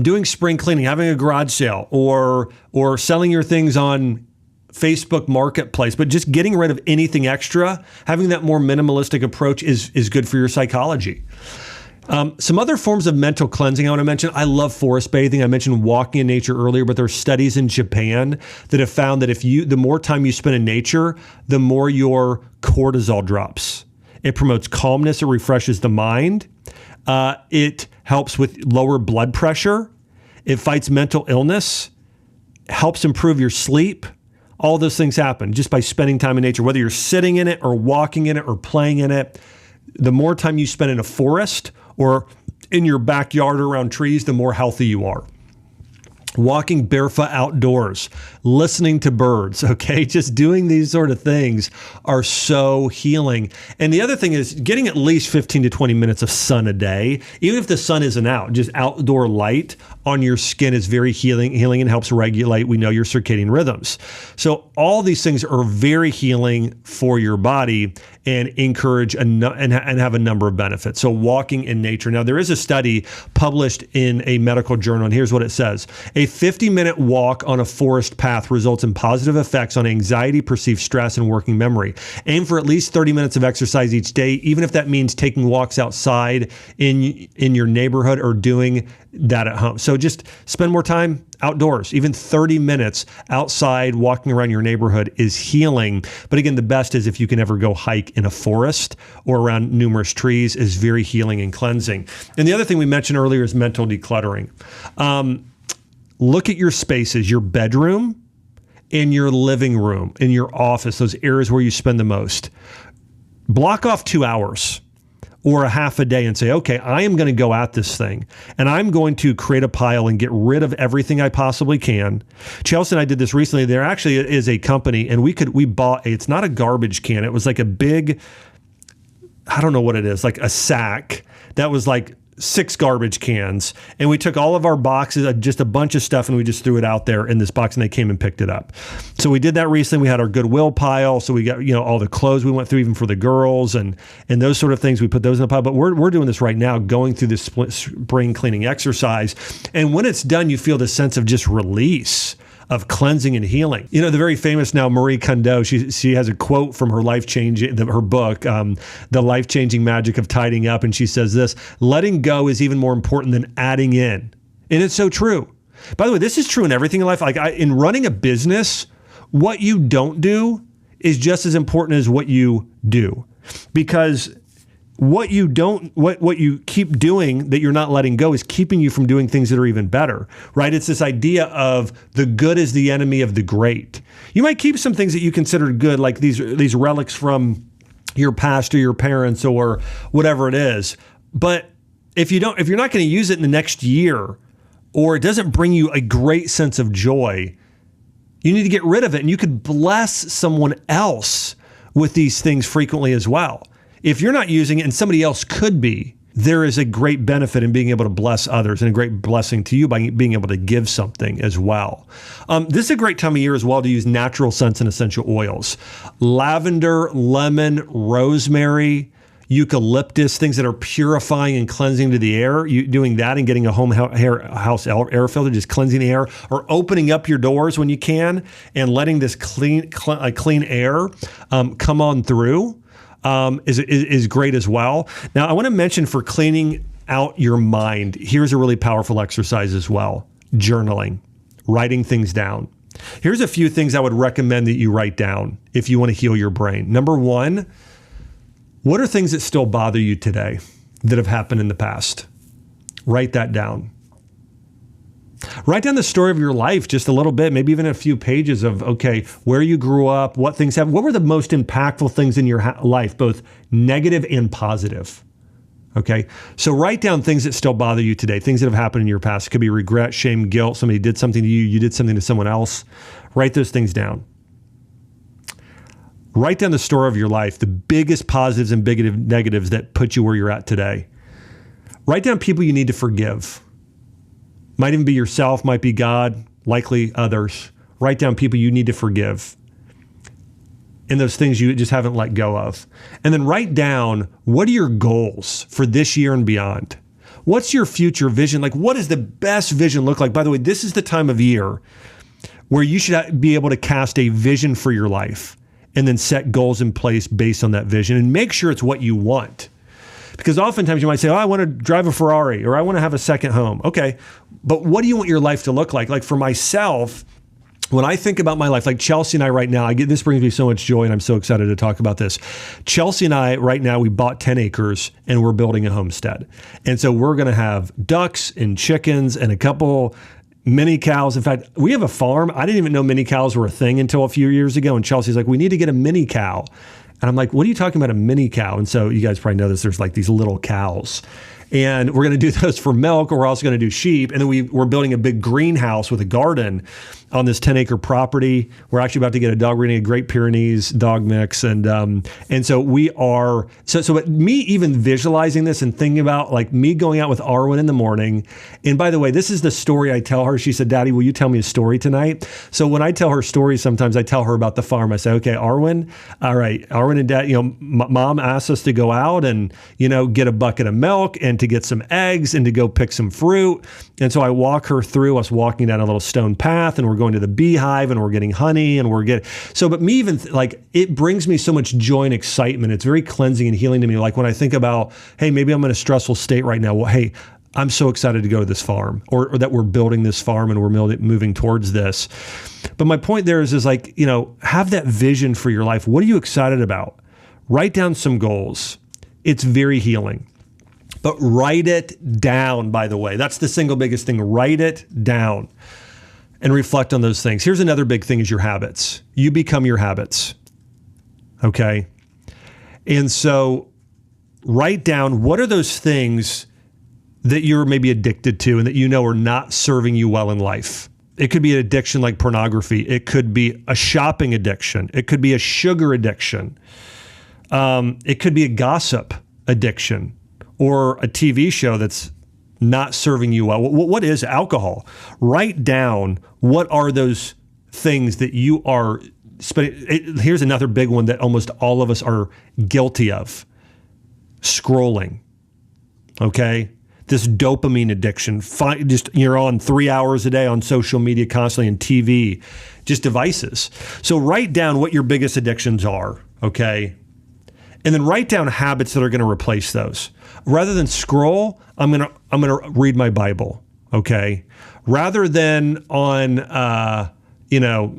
doing spring cleaning, having a garage sale, or selling your things on Facebook Marketplace, but just getting rid of anything extra, having that more minimalistic approach is good for your psychology. Some other forms of mental cleansing I want to mention. I love forest bathing. I mentioned walking in nature earlier, but there are studies in Japan that have found that the more time you spend in nature, the more your cortisol drops. It promotes calmness. It refreshes the mind. It helps with lower blood pressure. It fights mental illness, helps improve your sleep. All those things happen just by spending time in nature, whether you're sitting in it or walking in it or playing in it. The more time you spend in a forest or in your backyard around trees, the more healthy you are. Walking barefoot outdoors, listening to birds, okay? Just doing these sort of things are so healing. And the other thing is getting at least 15 to 20 minutes of sun a day, even if the sun isn't out, just outdoor light on your skin is very healing and helps regulate, we know, your circadian rhythms. So all these things are very healing for your body and encourage and have a number of benefits. So walking in nature. Now, there is a study published in a medical journal, and here's what it says. A 50-minute walk on a forest path results in positive effects on anxiety, perceived stress, and working memory. Aim for at least 30 minutes of exercise each day, even if that means taking walks outside in your neighborhood or doing that at home. So just spend more time outdoors. Even 30 minutes outside walking around your neighborhood is healing. But again, the best is if you can ever go hike in a forest or around numerous trees is very healing and cleansing. And the other thing we mentioned earlier is mental decluttering. Look at your spaces, your bedroom, in your living room, in your office, those areas where you spend the most. Block off 2 hours or a half a day and say, okay, I am going to go at this thing and I'm going to create a pile and get rid of everything I possibly can. Chelsea and I did this recently. There actually is a company and we bought, it's not a garbage can. It was like a big, I don't know what it is, like a sack that was like 6 garbage cans, and we took all of our boxes, just a bunch of stuff, and we just threw it out there in this box, and they came and picked it up. So we did that recently. We had our Goodwill pile, so we got all the clothes we went through, even for the girls, and those sort of things. We put those in the pile. But we're doing this right now, going through this spring cleaning exercise, and when it's done, you feel this sense of just release, of cleansing and healing. The very famous now Marie Kondo, she has a quote from her her book, The Life-Changing Magic of Tidying Up. And she says this: letting go is even more important than adding in. And it's so true. By the way, this is true in everything in life. Like in running a business, what you don't do is just as important as what you do. Because what you keep doing that you're not letting go is keeping you from doing things that are even better, right? It's this idea of the good is the enemy of the great. You might keep some things that you consider good, like these relics from your past or your parents or whatever it is. But if you're not going to use it in the next year, or it doesn't bring you a great sense of joy, you need to get rid of it. And you could bless someone else with these things frequently as well. If you're not using it and somebody else could be, there is a great benefit in being able to bless others and a great blessing to you by being able to give something as well. This is a great time of year as well to use natural scents and essential oils. Lavender, lemon, rosemary, eucalyptus, things that are purifying and cleansing to the air. You doing that and getting a house air filter, just cleansing the air, or opening up your doors when you can and letting this clean air come on through is great as well. Now, I want to mention for cleaning out your mind, here's a really powerful exercise as well: journaling, writing things down. Here's a few things I would recommend that you write down if you want to heal your brain. Number one, what are things that still bother you today that have happened in the past? Write that down. Write down the story of your life just a little bit, maybe even a few pages of, okay, where you grew up, what things happened, what were the most impactful things in your life, both negative and positive? Okay, so write down things that still bother you today, things that have happened in your past. It could be regret, shame, guilt. Somebody did something to you, you did something to someone else. Write those things down. Write down the story of your life, the biggest positives and biggest negatives that put you where you're at today. Write down people you need to forgive. Might even be yourself, might be God, likely others. Write down people you need to forgive and those things you just haven't let go of. And then write down, what are your goals for this year and beyond? What's your future vision? Like, what does the best vision look like? By the way, this is the time of year where you should be able to cast a vision for your life and then set goals in place based on that vision and make sure it's what you want. Because oftentimes you might say, oh, I want to drive a Ferrari or I want to have a second home. Okay, but what do you want your life to look like? Like for myself, when I think about my life, like Chelsea and I right now, this brings me so much joy and I'm so excited to talk about this. Chelsea and I right now, we bought 10 acres and we're building a homestead. And so we're going to have ducks and chickens and a couple mini cows. In fact, we have a farm. I didn't even know mini cows were a thing until a few years ago. And Chelsea's like, we need to get a mini cow. And I'm like, what are you talking about, a mini cow? And so you guys probably know this. There's like these little cows. And we're going to do those for milk, or we're also going to do sheep. And then we're building a big greenhouse with a garden on this 10-acre property. We're actually about to get a dog. We're getting a Great Pyrenees dog mix. And so we are, so me even visualizing this and thinking about like me going out with Arwen in the morning. And by the way, this is the story I tell her. She said, Daddy, will you tell me a story tonight? So when I tell her stories, sometimes I tell her about the farm. I say, okay, Arwen, all right, Arwen and Dad, Mom asked us to go out and, get a bucket of milk and to get some eggs and to go pick some fruit. And so I walk her through us walking down a little stone path, and we're going to the beehive and we're getting honey and but me even it brings me so much joy and excitement. It's very cleansing and healing to me. Like when I think about, hey, maybe I'm in a stressful state right now. Well, hey, I'm so excited to go to this farm or that we're building this farm and we're moving towards this. But my point there is like, have that vision for your life. What are you excited about? Write down some goals. It's very healing. But write it down, by the way. That's the single biggest thing. Write it down and reflect on those things. Here's another big thing is your habits. You become your habits, okay? And so write down, what are those things that you're maybe addicted to and that are not serving you well in life? It could be an addiction like pornography. It could be a shopping addiction. It could be a sugar addiction. It could be a gossip addiction, or a TV show that's not serving you well. What is alcohol? Write down, what are those things that you are spending. Here's another big one that almost all of us are guilty of: scrolling. Okay? This dopamine addiction. You're on 3 hours a day on social media constantly, and TV, just devices. So write down what your biggest addictions are, okay? And then write down habits that are going to replace those. Rather than scroll, I'm gonna read my Bible, okay? Rather than on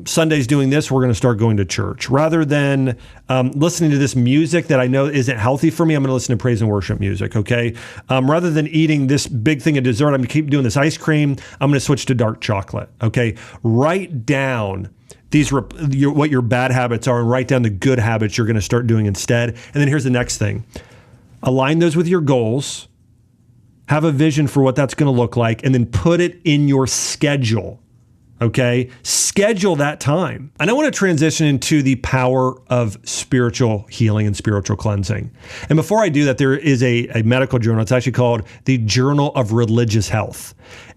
Sunday's doing this, we're going to start going to church. Rather than listening to this music that I know isn't healthy for me, I'm going to listen to praise and worship music, okay? Rather than eating this big thing of dessert, I'm going to keep doing this ice cream, I'm going to switch to dark chocolate, okay? Write down what your bad habits are and write down the good habits you're going to start doing instead. And then here's the next thing. Align those with your goals, have a vision for what that's going to look like, and then put it in your schedule. Okay, schedule that time. And I want to transition into the power of spiritual healing and spiritual cleansing. And before I do that, there is a medical journal. It's actually called the Journal of Religious Health.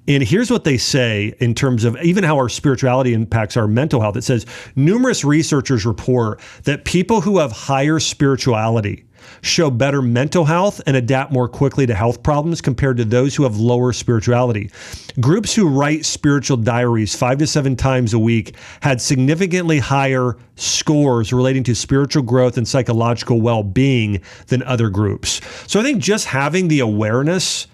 And here's what they say in terms of even how our spirituality impacts our mental health. It says, numerous researchers report that people who have higher spirituality show better mental health and adapt more quickly to health problems compared to those who have lower spirituality. Groups who write spiritual diaries 5 to 7 times a week had significantly higher scores relating to spiritual growth and psychological well-being than other groups. So I think just having the awareness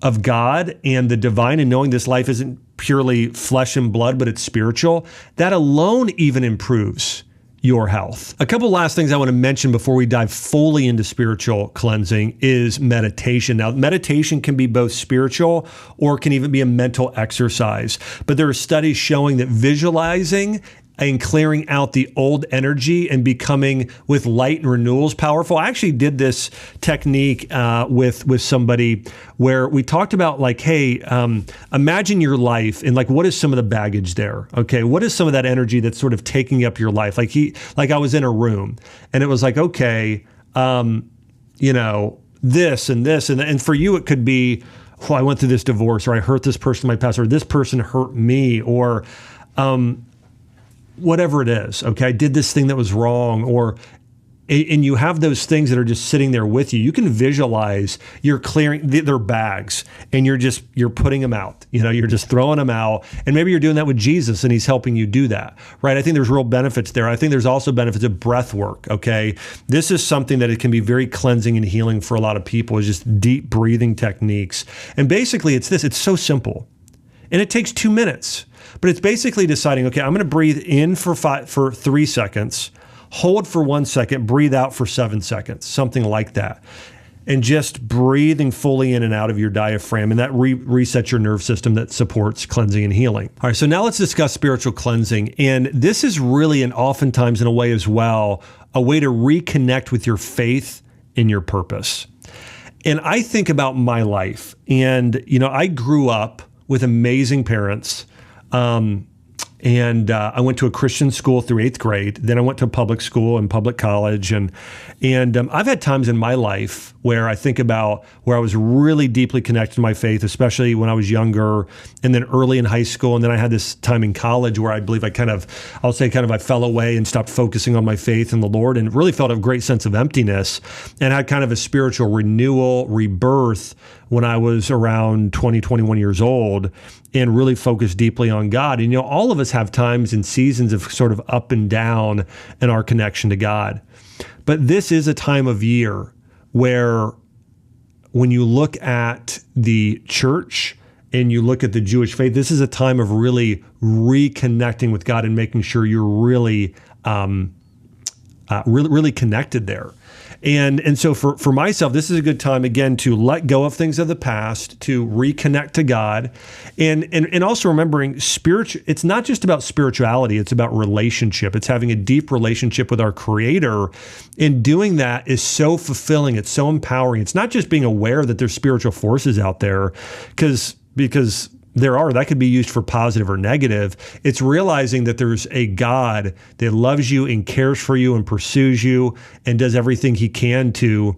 of God and the divine and knowing this life isn't purely flesh and blood, but it's spiritual, that alone even improves your health. A couple last things I want to mention before we dive fully into spiritual cleansing is meditation. Now, meditation can be both spiritual or can even be a mental exercise, but there are studies showing that visualizing and clearing out the old energy and becoming with light and renewal is powerful. I actually did this technique with somebody where we talked about like, hey, imagine your life and like, what is some of the baggage there? Okay, what is some of that energy that's sort of taking up your life? Like I was in a room and it was like, okay, this and this, and for you it could be, well, I went through this divorce, or I hurt this person in my past, or this person hurt me, or whatever it is, okay, I did this thing that was wrong, and you have those things that are just sitting there with you. You can visualize you're clearing their bags and you're putting them out. You're just throwing them out. And maybe you're doing that with Jesus and he's helping you do that, right? I think there's real benefits there. I think there's also benefits of breath work, okay? This is something that it can be very cleansing and healing for a lot of people, is just deep breathing techniques. And basically it's so simple. And it takes 2 minutes. But it's basically deciding, okay, I'm going to breathe in for 3 seconds, hold for 1 second, breathe out for 7 seconds, something like that. And just breathing fully in and out of your diaphragm. And that resets your nerve system that supports cleansing and healing. All right, so now let's discuss spiritual cleansing. And this is really, and oftentimes in a way as well, a way to reconnect with your faith and your purpose. And I think about my life. And, I grew up with amazing parents. And I went to a Christian school through 8th grade. Then I went to public school and public college. And I've had times in my life where I think about where I was really deeply connected to my faith, especially when I was younger and then early in high school. And then I had this time in college where I believe I fell away and stopped focusing on my faith in the Lord and really felt a great sense of emptiness and had kind of a spiritual renewal, rebirth when I was around 20, 21 years old and really focused deeply on God. And, all of us have times and seasons of sort of up and down in our connection to God. But this is a time of year where when you look at the church and you look at the Jewish faith, this is a time of really reconnecting with God and making sure you're really connected there. And so for myself, this is a good time, again, to let go of things of the past, to reconnect to God, and also remembering it's not just about spirituality, it's about relationship. It's having a deep relationship with our Creator. And doing that is so fulfilling. It's so empowering. It's not just being aware that there's spiritual forces out there, because that could be used for positive or negative. It's realizing that there's a God that loves you and cares for you and pursues you and does everything he can to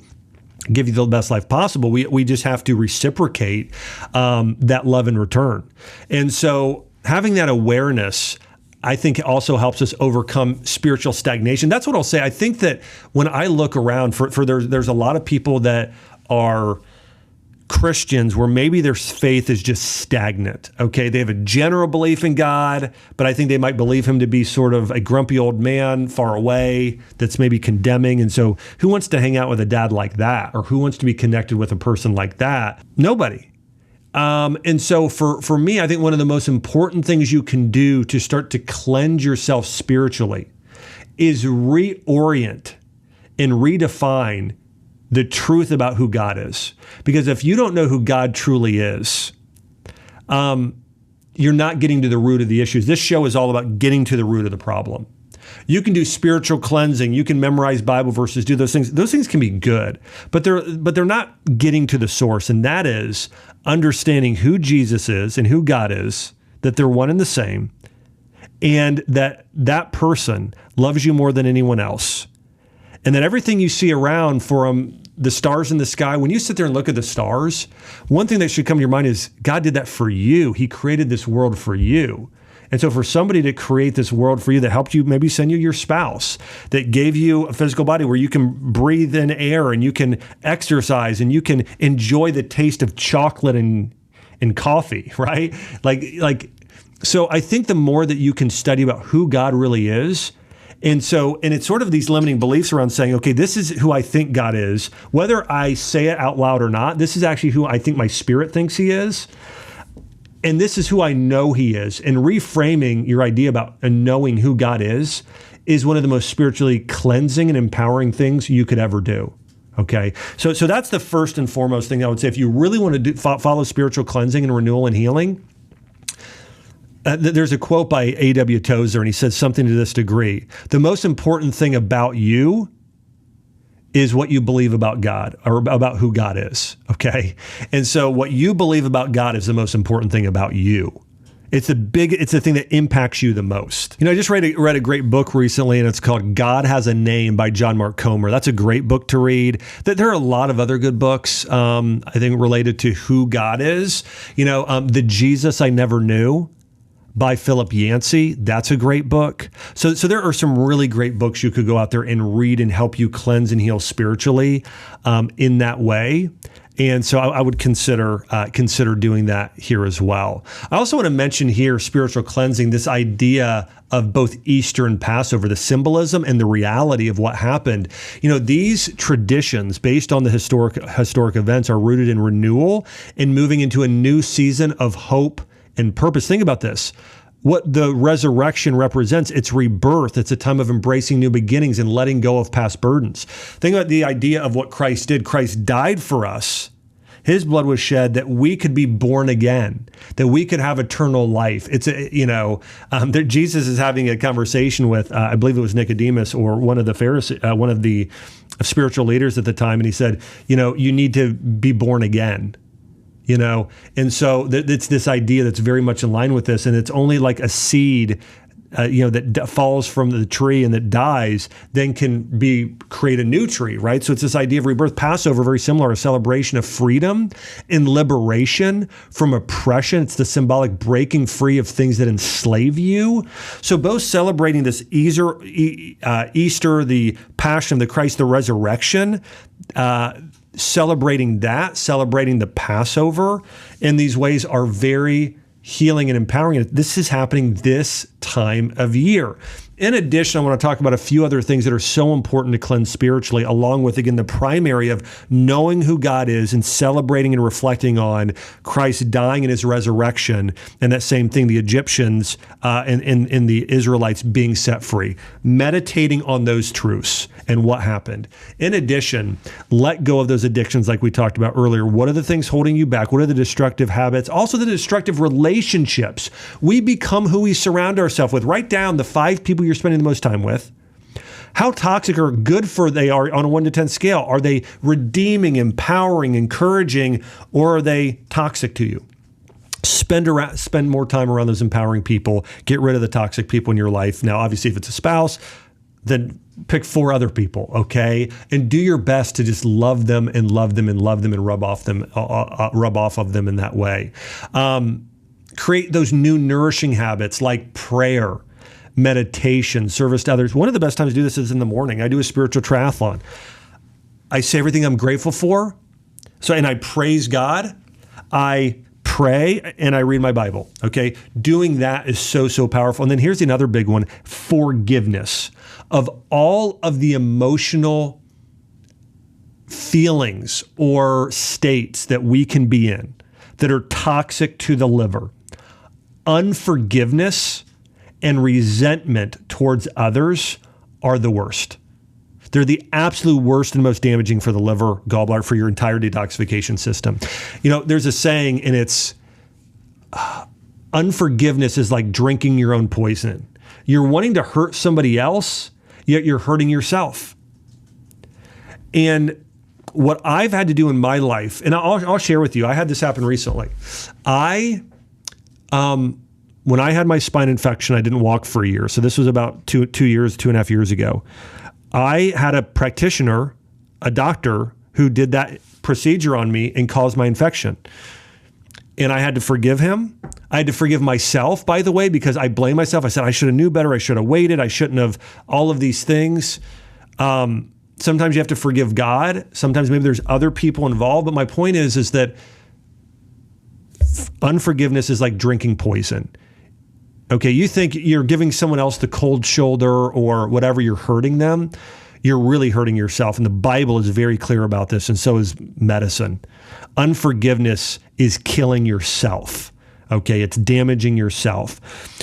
give you the best life possible. We just have to reciprocate that love in return. And so having that awareness, I think, also helps us overcome spiritual stagnation. That's what I'll say. I think that when I look around there's a lot of people that are Christians where maybe their faith is just stagnant. Okay, they have a general belief in God, but I think they might believe him to be sort of a grumpy old man far away that's maybe condemning. And so who wants to hang out with a dad like that? Or who wants to be connected with a person like that? Nobody. And so for me, I think one of the most important things you can do to start to cleanse yourself spiritually is reorient and redefine the truth about who God is. Because if you don't know who God truly is, you're not getting to the root of the issues. This show is all about getting to the root of the problem. You can do spiritual cleansing. You can memorize Bible verses, do those things. Those things can be good, but they're not getting to the source. And that is understanding who Jesus is and who God is, that they're one and the same, and that person loves you more than anyone else. And that everything you see around, from the stars in the sky, when you sit there and look at the stars, one thing that should come to your mind is God did that for you. He created this world for you. And so for somebody to create this world for you that helped you, maybe send you your spouse, that gave you a physical body where you can breathe in air and you can exercise and you can enjoy the taste of chocolate and coffee, right? So I think the more that you can study about who God really is, and it's sort of these limiting beliefs around saying, okay, this is who I think God is, whether I say it out loud or not, this is actually who I think my spirit thinks he is. And this is who I know he is. And reframing your idea about knowing who God is one of the most spiritually cleansing and empowering things you could ever do. Okay. So that's the first and foremost thing I would say. If you really want to follow spiritual cleansing and renewal and healing, there's a quote by A.W. Tozer, and he says something to this degree. The most important thing about you is what you believe about God, or about who God is, okay? And so what you believe about God is the most important thing about you. It's the thing that impacts you the most. You know, I just read a great book recently, and it's called God Has a Name by John Mark Comer. That's a great book to read. There are a lot of other good books, I think, related to who God is. You know, The Jesus I Never Knew by Philip Yancey. That's a great book. So there are some really great books you could go out there and read and help you cleanse and heal spiritually in that way. And so I would consider doing that here as well. I also want to mention here spiritual cleansing, this idea of both Easter and Passover, the symbolism and the reality of what happened. You know, these traditions based on the historic events are rooted in renewal and moving into a new season of hope and purpose. Think about this. What the resurrection represents, it's rebirth. It's a time of embracing new beginnings and letting go of past burdens. Think about the idea of what Christ did. Christ died for us. His blood was shed that we could be born again, that we could have eternal life. It's Jesus is having a conversation with, I believe it was Nicodemus or one of the Pharisees, one of the spiritual leaders at the time, and he said, you need to be born again. And so it's this idea that's very much in line with this, and it's only like a seed, that falls from the tree and that dies, then can create a new tree, right? So it's this idea of rebirth. Passover, very similar, a celebration of freedom and liberation from oppression. It's the symbolic breaking free of things that enslave you. So both celebrating this Easter, the Passion of the Christ, the resurrection, celebrating the Passover in these ways are very healing and empowering. This is happening this time of year. In addition, I want to talk about a few other things that are so important to cleanse spiritually, along with, again, the primary of knowing who God is and celebrating and reflecting on Christ dying and his resurrection, and that same thing, the Egyptians and the Israelites being set free. Meditating on those truths and what happened. In addition, let go of those addictions like we talked about earlier. What are the things holding you back? What are the destructive habits? Also the destructive relationships. We become who we surround ourselves with. Write down the 5 people you're spending the most time with. How toxic or good for they are on a 1 to 10 scale. Are they redeeming, empowering, encouraging, or are they toxic to you? Spend more time around those empowering people. Get rid of the toxic people in your life. Now, obviously, if it's a spouse, then pick 4 other people, okay? And do your best to just love them and love them and love them and rub off of them in that way. Create those new nourishing habits like prayer, meditation, service to others. One of the best times to do this is in the morning. I do a spiritual triathlon. I say everything I'm grateful for. And I praise God. I pray and I read my Bible. Okay. Doing that is so, so powerful. And then here's another big one: forgiveness of all of the emotional feelings or states that we can be in. that are toxic to the liver. Unforgiveness and resentment towards others are the worst. They're the absolute worst and most damaging for the liver, gallbladder, for your entire detoxification system. There's a saying, and it's unforgiveness is like drinking your own poison. You're wanting to hurt somebody else, yet you're hurting yourself. And what I've had to do in my life, and I'll share with you, I had this happen recently. When I had my spine infection, I didn't walk for a year. So this was about 2.5 years ago. I had a practitioner, a doctor, who did that procedure on me and caused my infection. And I had to forgive him. I had to forgive myself, by the way, because I blame myself. I said, I should have knew better. I should have waited. I shouldn't have, all of these things. Sometimes you have to forgive God. Sometimes maybe there's other people involved. But my point is that unforgiveness is like drinking poison. Okay, you think you're giving someone else the cold shoulder or whatever, you're hurting them. You're really hurting yourself. And the Bible is very clear about this, and so is medicine. Unforgiveness is killing yourself. Okay, it's damaging yourself.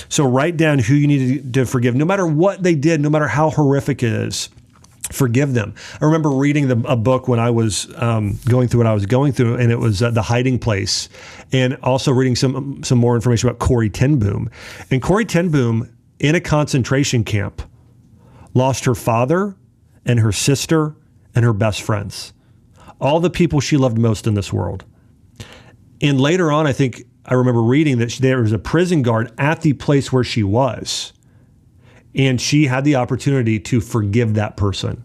So write down who you need to forgive, no matter what they did, no matter how horrific it is. Forgive them. I remember reading a book when I was going through what I was going through, and it was The Hiding Place, and also reading some more information about Corrie ten Boom. And Corrie ten Boom, in a concentration camp, lost her father and her sister and her best friends, all the people she loved most in this world. And later on, I remember reading that there was a prison guard at the place where she was, and she had the opportunity to forgive that person.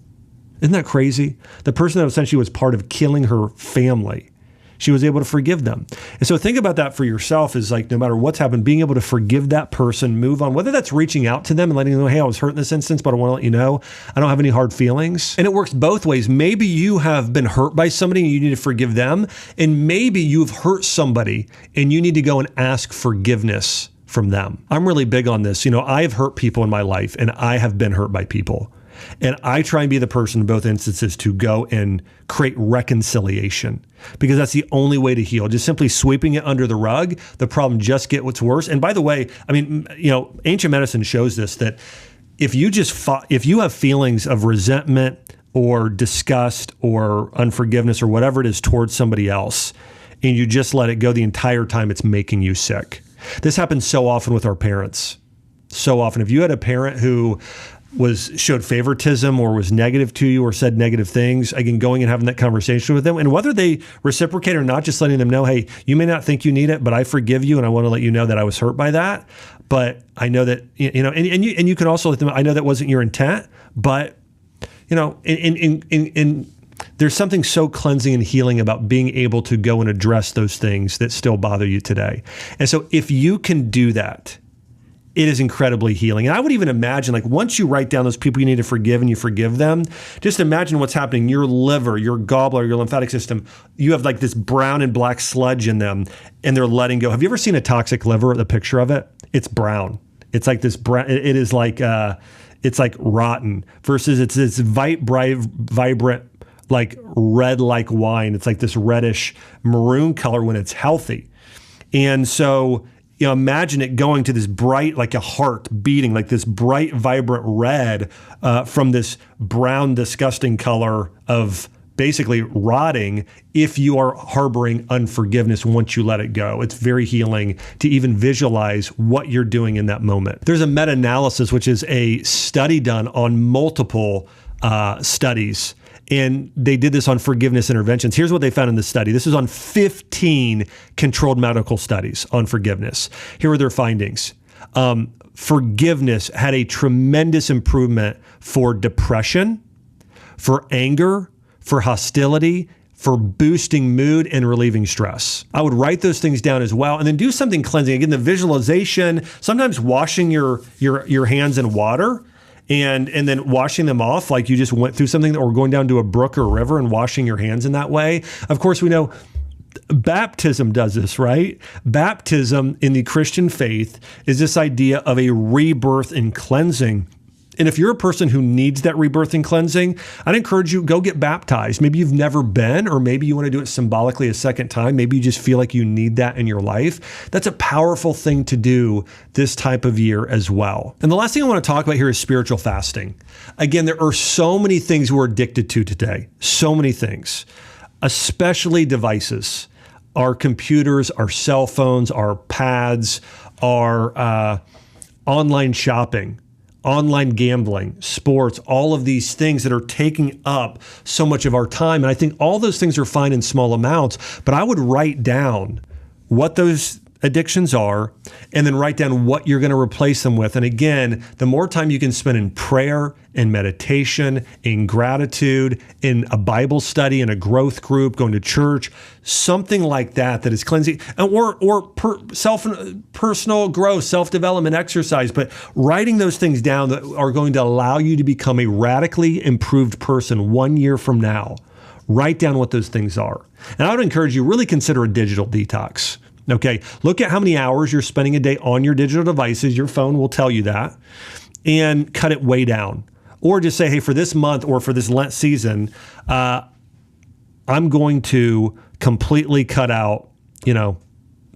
Isn't that crazy? The person that essentially was part of killing her family, she was able to forgive them. And so think about that for yourself, is like, no matter what's happened, being able to forgive that person, move on, whether that's reaching out to them and letting them know, hey, I was hurt in this instance, but I want to let you know I don't have any hard feelings. And it works both ways. Maybe you have been hurt by somebody and you need to forgive them. And maybe you've hurt somebody and you need to go and ask forgiveness from them. I'm really big on this. I have hurt people in my life, and I have been hurt by people. And I try and be the person in both instances to go and create reconciliation, because that's the only way to heal. Just simply sweeping it under the rug, the problem just gets worse. And by the way, ancient medicine shows this, that if you have feelings of resentment or disgust or unforgiveness or whatever it is towards somebody else, and you just let it go the entire time, it's making you sick. This happens so often with our parents. So often. If you had a parent who showed favoritism or was negative to you or said negative things, again, going and having that conversation with them, and whether they reciprocate or not, just letting them know, hey, you may not think you need it, but I forgive you, and I want to let you know that I was hurt by that. But I know that, and you can also let them, I know that wasn't your intent, but there's something so cleansing and healing about being able to go and address those things that still bother you today. And so if you can do that, it is incredibly healing. And I would even imagine, like, once you write down those people you need to forgive and you forgive them, just imagine what's happening. Your liver, your gallbladder, your lymphatic system, you have like this brown and black sludge in them, and they're letting go. Have you ever seen a toxic liver, the picture of it? It's brown. It's like this brown, it is like, it's like rotten, versus it's this vibrant, like red like wine. It's like this reddish maroon color when it's healthy. And so, imagine it going to this bright, like a heart beating, like this bright, vibrant red from this brown, disgusting color of basically rotting if you are harboring unforgiveness once you let it go. It's very healing to even visualize what you're doing in that moment. There's a meta-analysis, which is a study done on multiple studies. And they did this on forgiveness interventions. Here's what they found in the study. This is on 15 controlled medical studies on forgiveness. Here are their findings. Forgiveness had a tremendous improvement for depression, for anger, for hostility, for boosting mood and relieving stress. I would write those things down as well, and then do something cleansing. Again, the visualization, sometimes washing your hands in water, and then washing them off like you just went through something, or going down to a brook or a river and washing your hands in that way. Of course, we know baptism does this, right? Baptism in the Christian faith is this idea of a rebirth and cleansing. And if you're a person who needs that rebirth and cleansing, I'd encourage you, go get baptized. Maybe you've never been, or maybe you want to do it symbolically a second time. Maybe you just feel like you need that in your life. That's a powerful thing to do this type of year as well. And the last thing I want to talk about here is spiritual fasting. Again, there are so many things we're addicted to today. So many things, especially devices. Our computers, our cell phones, our pads, our online shopping, online gambling, sports, all of these things that are taking up so much of our time. And I think all those things are fine in small amounts, but I would write down what those addictions are and then write down what you're going to replace them with. And again, the more time you can spend in prayer, in meditation, in gratitude, in a Bible study, in a growth group, going to church, something like that is cleansing, or personal growth, self-development exercise, but writing those things down that are going to allow you to become a radically improved person 1 year from now. Write down what those things are. And I would encourage you, really consider a digital detox. Okay, look at how many hours you're spending a day on your digital devices. Your phone will tell you that, and cut it way down. Or just say, hey, for this month or for this Lent season, I'm going to completely cut out,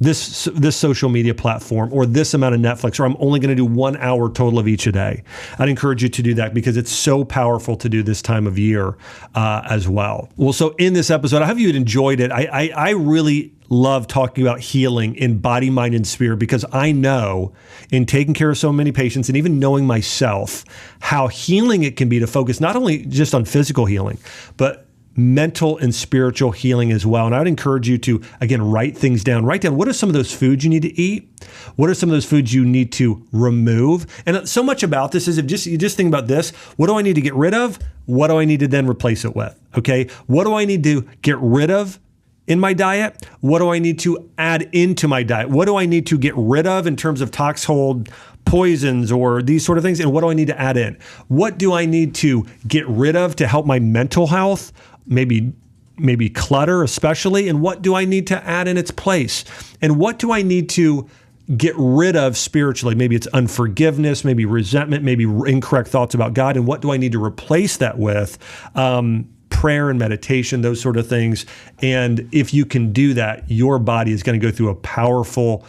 this social media platform or this amount of Netflix, or I'm only going to do 1 hour total of each a day. I'd encourage you to do that because it's so powerful to do this time of year as well. Well, so in this episode, I hope you enjoyed it. I really love talking about healing in body, mind, and spirit because I know in taking care of so many patients and even knowing myself how healing it can be to focus not only just on physical healing, but mental and spiritual healing as well. And I would encourage you to, again, write things down. Write down what are some of those foods you need to eat? What are some of those foods you need to remove? And so much about this is if you just think about this, what do I need to get rid of? What do I need to then replace it with? Okay. What do I need to get rid of in my diet? What do I need to add into my diet? What do I need to get rid of in terms of toxhold poisons or these sort of things? And what do I need to add in? What do I need to get rid of to help my mental health? Maybe clutter especially, and what do I need to add in its place? And what do I need to get rid of spiritually? Maybe it's unforgiveness, maybe resentment, maybe incorrect thoughts about God, and what do I need to replace that with? Prayer and meditation, those sort of things. And if you can do that, your body is going to go through a powerful,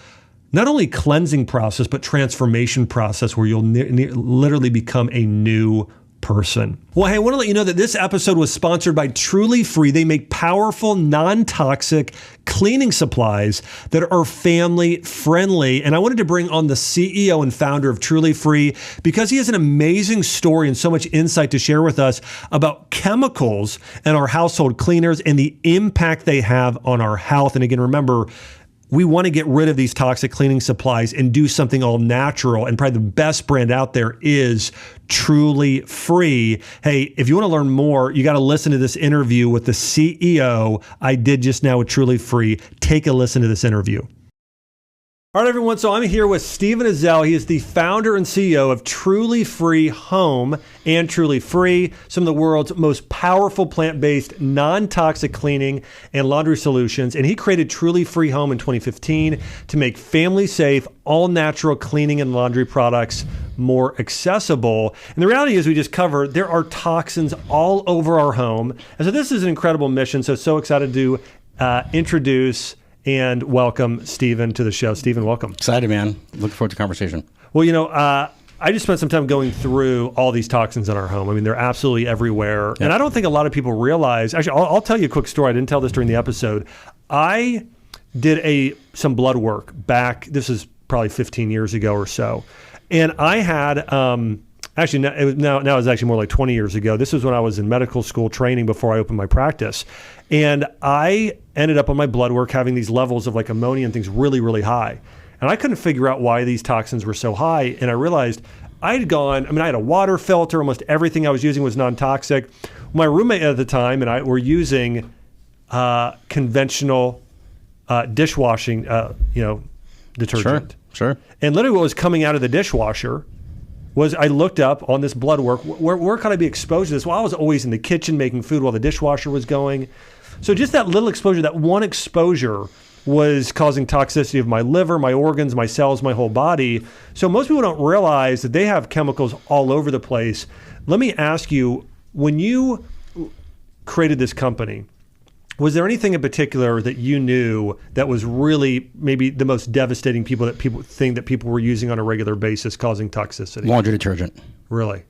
not only cleansing process, but transformation process where you'll literally become a new person. Well, hey, I want to let you know that this episode was sponsored by Truly Free. They make powerful, non-toxic cleaning supplies that are family friendly. And I wanted to bring on the CEO and founder of Truly Free because he has an amazing story and so much insight to share with us about chemicals and our household cleaners and the impact they have on our health. And again, remember, we want to get rid of these toxic cleaning supplies and do something all natural. And probably the best brand out there is Truly Free. Hey, if you want to learn more, you got to listen to this interview with the CEO I did just now with Truly Free. Take a listen to this interview. All right, everyone. So I'm here with Steven Ezell. He is the founder and CEO of Truly Free Home and Truly Free, some of the world's most powerful plant-based, non-toxic cleaning and laundry solutions. And he created Truly Free Home in 2015 to make family-safe, all-natural cleaning and laundry products more accessible. And the reality is, we just covered, there are toxins all over our home. And so this is an incredible mission. So excited to introduce and welcome Steven to the show. Steven, welcome. Excited, man. Looking forward to the conversation. Well, I just spent some time going through all these toxins in our home. I mean, they're absolutely everywhere. Yep. And I don't think a lot of people realize, actually, I'll tell you a quick story. I didn't tell this during the episode. I did some blood work back, this is probably 15 years ago or so. And I had, actually, now it's actually more like 20 years ago. This was when I was in medical school training before I opened my practice. And I ended up on my blood work having these levels of like ammonia and things really, really high. And I couldn't figure out why these toxins were so high. And I realized I had a water filter. Almost everything I was using was non-toxic. My roommate at the time and I were using conventional dishwashing, detergent. Sure. And literally what was coming out of the dishwasher was, I looked up on this blood work, where could I be exposed to this? Well, I was always in the kitchen making food while the dishwasher was going. So just that little exposure, that one exposure was causing toxicity of my liver, my organs, my cells, my whole body. So most people don't realize that they have chemicals all over the place. Let me ask you, when you created this company, was there anything in particular that you knew that was really maybe the most devastating thing that people were using on a regular basis causing toxicity? Laundry detergent. Really?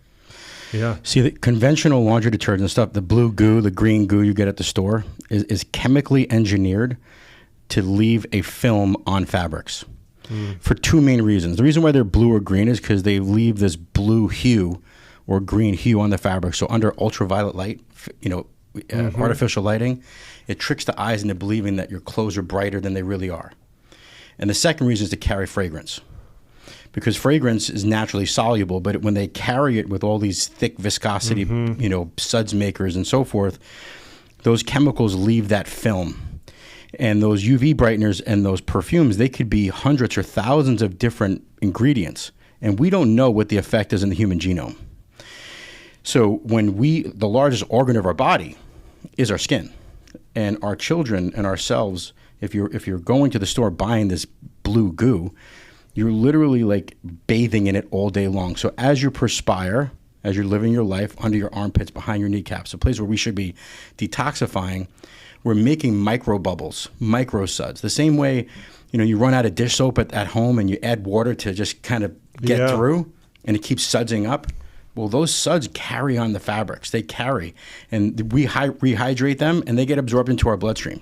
Yeah. See, the conventional laundry detergent stuff, the blue goo, the green goo you get at the store, is chemically engineered to leave a film on fabrics for two main reasons. The reason why they're blue or green is because they leave this blue hue or green hue on the fabric. So under ultraviolet light, artificial lighting, it tricks the eyes into believing that your clothes are brighter than they really are. And the second reason is to carry fragrance. Because fragrance is naturally soluble, but when they carry it with all these thick viscosity, suds makers and so forth, those chemicals leave that film. And those UV brighteners and those perfumes, they could be hundreds or thousands of different ingredients. And we don't know what the effect is in the human genome. So the largest organ of our body is our skin. And our children and ourselves, if you're going to the store buying this blue goo, you're literally like bathing in it all day long. So as you perspire, as you're living your life under your armpits, behind your kneecaps, a place where we should be detoxifying, we're making micro bubbles, micro suds. The same way, you run out of dish soap at home and you add water to just kind of get through, and it keeps sudsing up. Well, those suds carry on the fabrics. They carry, and we rehydrate them, and they get absorbed into our bloodstream.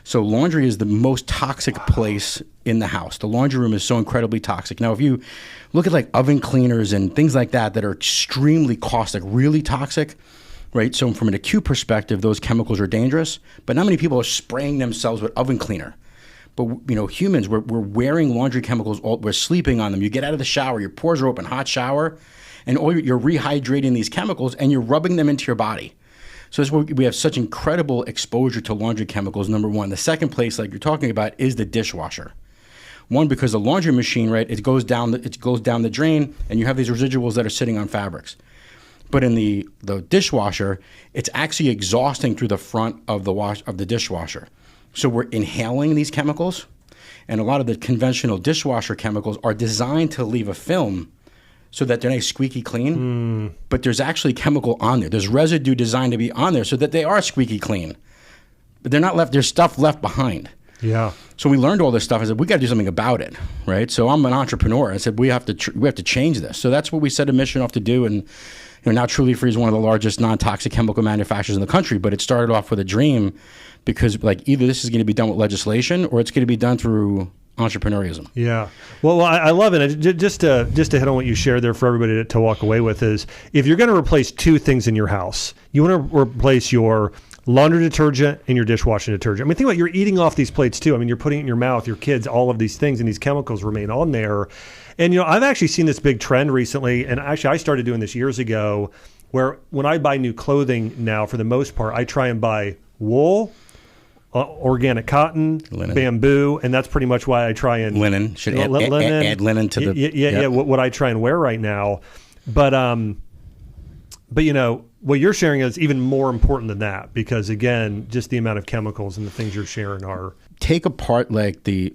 So laundry is the most toxic place in the house. The laundry room is so incredibly toxic. Now, if you look at like oven cleaners and things like that are extremely caustic, really toxic, right? So from an acute perspective, those chemicals are dangerous, but not many people are spraying themselves with oven cleaner. But humans, we're wearing laundry chemicals, we're sleeping on them. You get out of the shower, your pores are open, hot shower, and you're rehydrating these chemicals and you're rubbing them into your body. So that's why we have such incredible exposure to laundry chemicals, number one. The second place, like you're talking about, is the dishwasher. One, because the laundry machine, right, it goes down the drain, and you have these residuals that are sitting on fabrics. But in the dishwasher, it's actually exhausting through the front of the dishwasher. So we're inhaling these chemicals, and a lot of the conventional dishwasher chemicals are designed to leave a film so that they're nice squeaky clean, but there's actually chemical on there. There's residue designed to be on there so that they are squeaky clean. But they're not left, there's stuff left behind. Yeah. So we learned all this stuff. I said, we got to do something about it, right? So I'm an entrepreneur. I said, we have to change this. So that's what we set a mission off to do. And now Truly Free is one of the largest non-toxic chemical manufacturers in the country, but it started off with a dream because like either this is going to be done with legislation or it's going to be done through entrepreneurism. Yeah. Well, I love it. Just to hit on what you shared there for everybody to walk away with is, if you're going to replace two things in your house, you want to replace your laundry detergent and your dishwashing detergent. I mean, think about it, you're eating off these plates too. I mean, you're putting it in your mouth, your kids, all of these things, and these chemicals remain on there. And, I've actually seen this big trend recently, and actually I started doing this years ago, where when I buy new clothing now, for the most part, I try and buy wool, organic cotton, linen, bamboo, and that's pretty much why I try and linen. Should add linen to the what I try and wear right now. But what you're sharing is even more important than that, because again, just the amount of chemicals and the things you're sharing are. Take apart like the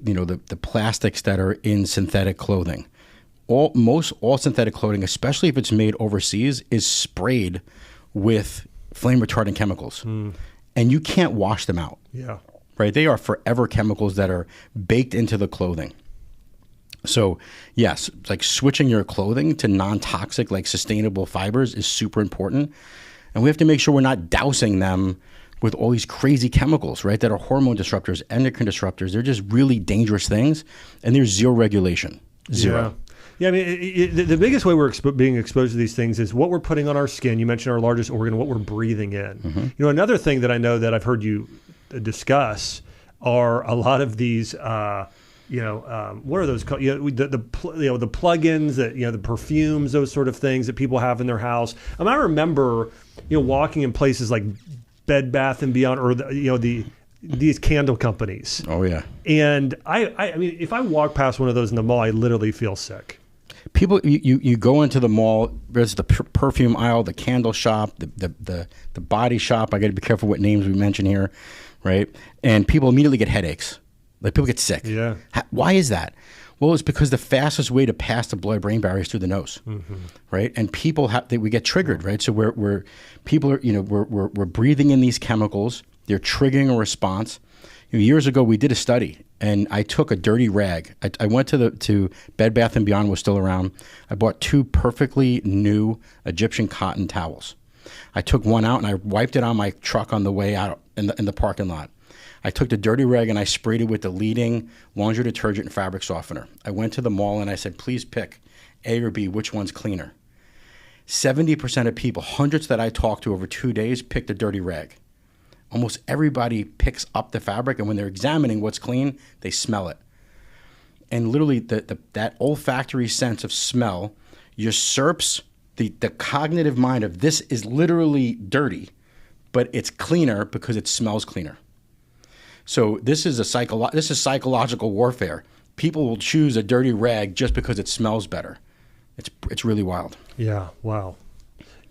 plastics that are in synthetic clothing. All synthetic clothing, especially if it's made overseas, is sprayed with flame retardant chemicals. And you can't wash them out. Yeah. Right? They are forever chemicals that are baked into the clothing. So, yes, like switching your clothing to non-toxic, like sustainable fibers is super important. And we have to make sure we're not dousing them with all these crazy chemicals, right, that are hormone disruptors, endocrine disruptors. They're just really dangerous things, and there's zero regulation. Zero. Yeah. Yeah, I mean, the biggest way we're being exposed to these things is what we're putting on our skin. You mentioned our largest organ, what we're breathing in. Mm-hmm. Another thing that I know that I've heard you discuss are a lot of these, what are those called? The plugins, that the perfumes, those sort of things that people have in their house. I remember, walking in places like Bed Bath and Beyond, or these candle companies. Oh yeah. And I mean, if I walk past one of those in the mall, I literally feel sick. People, you go into the mall. There's the perfume aisle, the candle shop, the body shop. I got to be careful what names we mention here, right? And people immediately get headaches, Like people get sick. Yeah. Why is that? Well, it's because the fastest way to pass the blood-brain barrier is through the nose, right? And people we get triggered, right? So we're breathing in these chemicals. They're triggering a response. Years ago, we did a study, and I took a dirty rag. I went to Bed Bath & Beyond, was still around. I bought 2 perfectly new Egyptian cotton towels. I took one out, and I wiped it on my truck on the way out in the parking lot. I took the dirty rag, and I sprayed it with the leading laundry detergent and fabric softener. I went to the mall, and I said, please pick A or B, which one's cleaner? 70% of people, hundreds that I talked to over 2 days, picked the dirty rag. Almost everybody picks up the fabric, and when they're examining what's clean, they smell it. And literally, that olfactory sense of smell usurps the cognitive mind of this is literally dirty, but it's cleaner because it smells cleaner. So this is psychological warfare. People will choose a dirty rag just because it smells better. It's really wild. Yeah. Wow.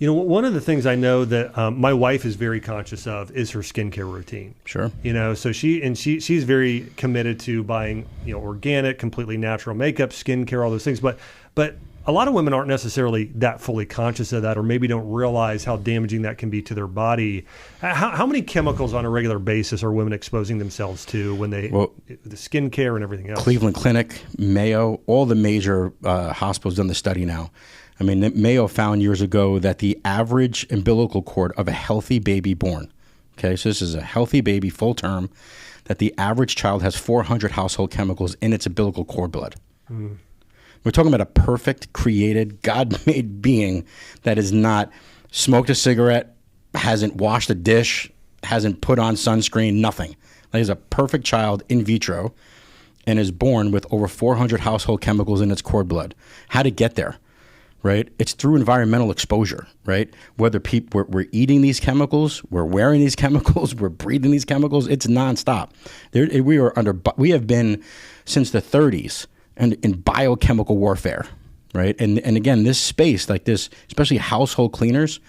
One of the things I know that my wife is very conscious of is her skincare routine. Sure. So she's very committed to buying, organic, completely natural makeup, skincare, all those things. But a lot of women aren't necessarily that fully conscious of that, or maybe don't realize how damaging that can be to their body. How many chemicals on a regular basis are women exposing themselves to when the skincare and everything else? Cleveland Clinic, Mayo, all the major hospitals done the study now. I mean, Mayo found years ago that the average umbilical cord of a healthy baby born, okay, so this is a healthy baby full term, that the average child has 400 household chemicals in its umbilical cord blood. Mm. We're talking about a perfect, created, God-made being that has not smoked a cigarette, hasn't washed a dish, hasn't put on sunscreen, nothing. Like he's a perfect child in vitro and is born with over 400 household chemicals in its cord blood. How to get there? Right? It's through environmental exposure, right? Whether we're eating these chemicals, we're wearing these chemicals, we're breathing these chemicals, it's nonstop. We have been since the 30s and in biochemical warfare, right? And again, this space like this, especially household cleaners,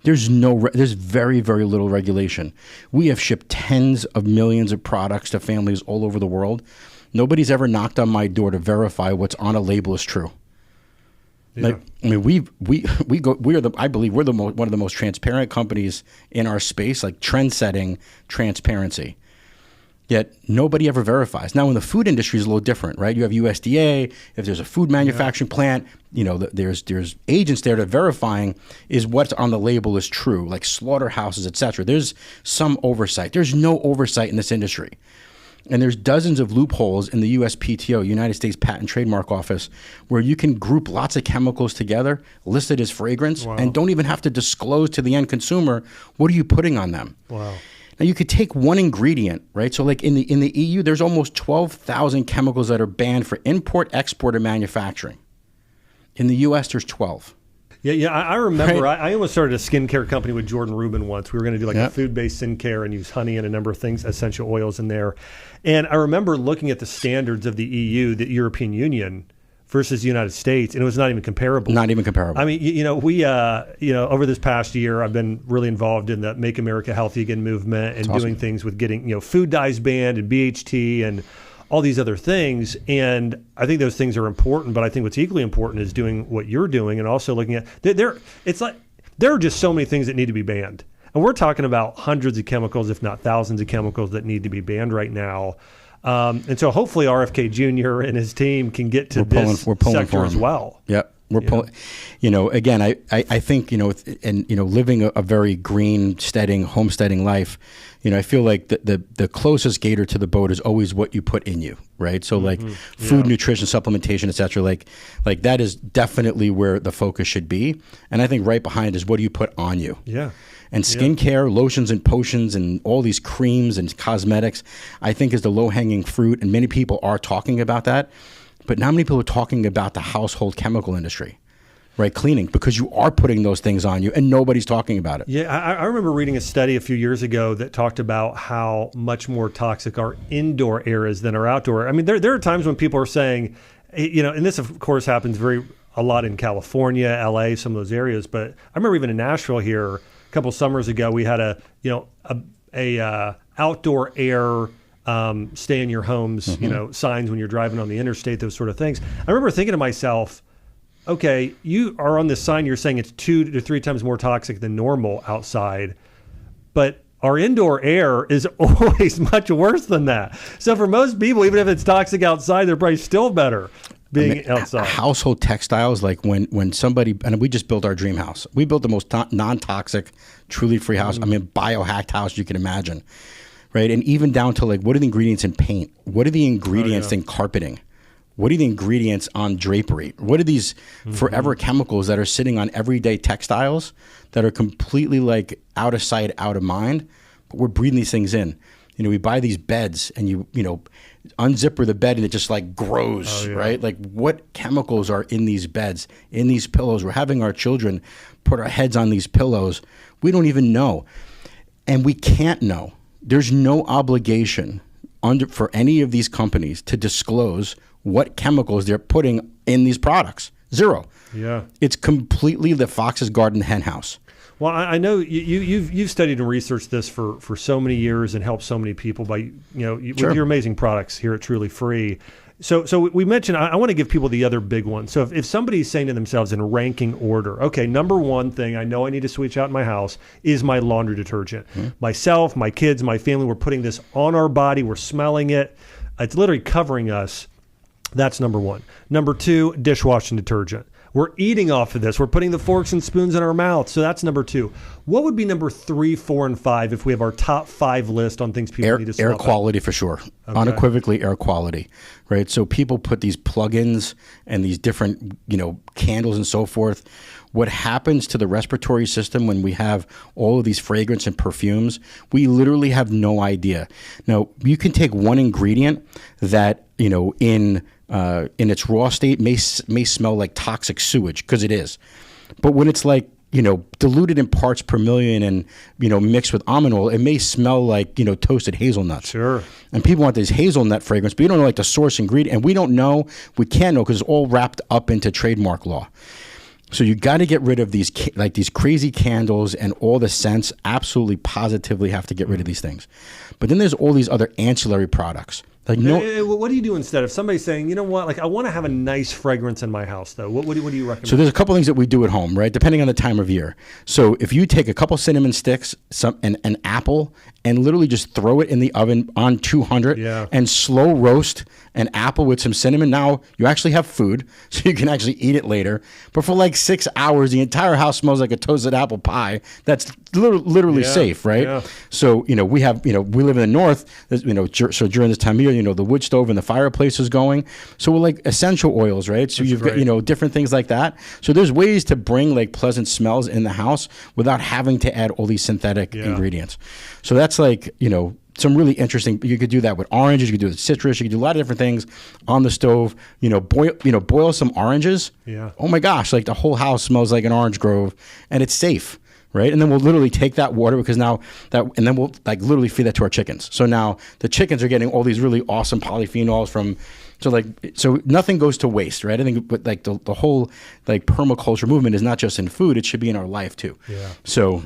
there's very, very little regulation. We have shipped tens of millions of products to families all over the world. Nobody's ever knocked on my door to verify what's on a label is true. Yeah. Like, I mean, I believe we're one of the most transparent companies in our space, like trend-setting transparency. Yet nobody ever verifies. Now, in the food industry is a little different, right? You have USDA. If there's a food manufacturing plant, there's agents there to verifying is what's on the label is true, like slaughterhouses, et cetera. There's some oversight. There's no oversight in this industry. And there's dozens of loopholes in the USPTO, United States Patent and Trademark Office, where you can group lots of chemicals together, listed as fragrance, and don't even have to disclose to the end consumer, what are you putting on them? Wow. Now, you could take one ingredient, right? So like in the EU, there's almost 12,000 chemicals that are banned for import, export, and manufacturing. In the US, there's 12. Yeah, I remember. Right? I almost started a skincare company with Jordan Rubin once. We were going to do like a food-based skincare and use honey and a number of things, essential oils in there. And I remember looking at the standards of the EU, the European Union, versus the United States, and it was not even comparable. Not even comparable. I mean, we, over this past year, I've been really involved in the Make America Healthy Again movement and doing things with getting, food dyes banned and BHT and all these other things. And I think those things are important, but I think what's equally important is doing what you're doing and also looking at, there are just so many things that need to be banned. And we're talking about hundreds of chemicals, if not thousands of chemicals that need to be banned right now. And so hopefully RFK Jr. and his team can get to this sector as well. Yep. We're pulling, again, I think, living a very green, homesteading life, I feel like the closest gator to the boat is always what you put in you, right? So food, nutrition, supplementation, et cetera, like that is definitely where the focus should be. And I think right behind is what do you put on you? Yeah. And skincare, lotions and potions and all these creams and cosmetics, I think is the low-hanging fruit. And many people are talking about that. But not many people are talking about the household chemical industry, right? Cleaning, because you are putting those things on you and nobody's talking about it. Yeah, I remember reading a study a few years ago that talked about how much more toxic our indoor air is than our outdoor. I mean, there are times when people are saying, and this of course happens a lot in California, LA, some of those areas. But I remember even in Nashville here, a couple summers ago, we had a outdoor air stay in your homes, signs when you're driving on the interstate, those sort of things. I remember thinking to myself, okay, you are on this sign, you're saying it's 2 to 3 times more toxic than normal outside, but our indoor air is always much worse than that. So for most people, even if it's toxic outside, they're probably still better being outside. Household textiles, like when somebody, and we just built our dream house. We built the most non-toxic, truly free house. Biohacked house you can imagine, right? And even down to like, what are the ingredients in paint? What are the ingredients in carpeting? What are the ingredients on drapery? What are these forever chemicals that are sitting on everyday textiles that are completely like out of sight, out of mind? But we're breathing these things in. We buy these beds and you unzipper the bed and it just like grows, right? Like what chemicals are in these beds, in these pillows? We're having our children put our heads on these pillows. We don't even know. And we can't know. There's no obligation for any of these companies to disclose what chemicals they're putting in these products. Zero. Yeah. It's completely the fox's garden hen house. Well, I know you've studied and researched this for so many years and helped so many people by with your amazing products here at Truly Free. So we mentioned I want to give people the other big one. So if somebody's saying to themselves in ranking order, okay, number one thing I know I need to switch out in my house is my laundry detergent. Myself, my kids, my family, we're putting this on our body, we're smelling it. It's literally covering us. That's number one. Number two, dishwashing detergent. We're eating off of this. We're putting the forks and spoons in our mouth. So that's number two. What would be number 3, 4, and 5 if we have our top 5 list on things people need to swap Air quality for sure. Okay. Unequivocally air quality, right? So people put these plugins and these different, candles and so forth. What happens to the respiratory system when we have all of these fragrance and perfumes, we literally have no idea. Now, you can take one ingredient that, in its raw state may smell like toxic sewage, because it is. But when it's like, diluted in parts per million and, mixed with almond oil, it may smell like, toasted hazelnuts. Sure. And people want this hazelnut fragrance, but you don't know like the source ingredient. And we don't know, we can't know because it's all wrapped up into trademark law. So you got to get rid of these crazy candles and all the scents. Absolutely, positively have to get rid of these things. But then there's all these other ancillary products. Like what do you do instead? If somebody's saying, you know what, like I want to have a nice fragrance in my house, though, what do you recommend? So there's a couple things that we do at home, right? Depending on the time of year. So if you take a couple cinnamon sticks, an apple, and literally just throw it in the oven on 200 and slow roast an apple with some cinnamon. Now you actually have food, so you can actually eat it later. But for like 6 hours, the entire house smells like a toasted apple pie. That's literally safe, right? Yeah. So, we have, we live in the north, so during this time of year, the wood stove and the fireplace is going. So we're like essential oils, right? So you've got, different things like that. So there's ways to bring like pleasant smells in the house without having to add all these synthetic ingredients. So that's like, some really interesting. You could do that with oranges. You could do it with citrus. You could do a lot of different things on the stove. Boil some oranges. Yeah. Oh my gosh! Like the whole house smells like an orange grove, and it's safe, right? And then we'll literally take that water and then we'll like literally feed that to our chickens. So now the chickens are getting all these really awesome polyphenols from. So nothing goes to waste, right? I think, but like the whole like permaculture movement is not just in food; it should be in our life too. Yeah. So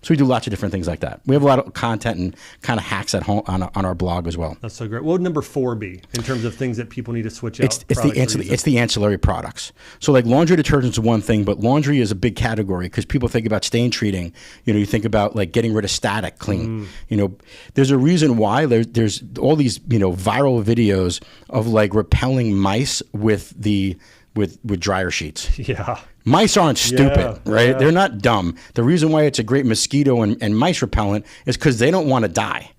we do lots of different things like that. We have a lot of content and kind of hacks at home on our blog as well. That's so great. What would number 4 be in terms of things that people need to switch out? It's the ancillary products. So like laundry detergent is one thing, but laundry is a big category because people think about stain treating. You think about like getting rid of static clean. There's a reason why there's all these viral videos of like repelling mice with dryer sheets. Yeah. Mice aren't stupid, right? Yeah. They're not dumb. The reason why it's a great mosquito and mice repellent is because they don't want to die.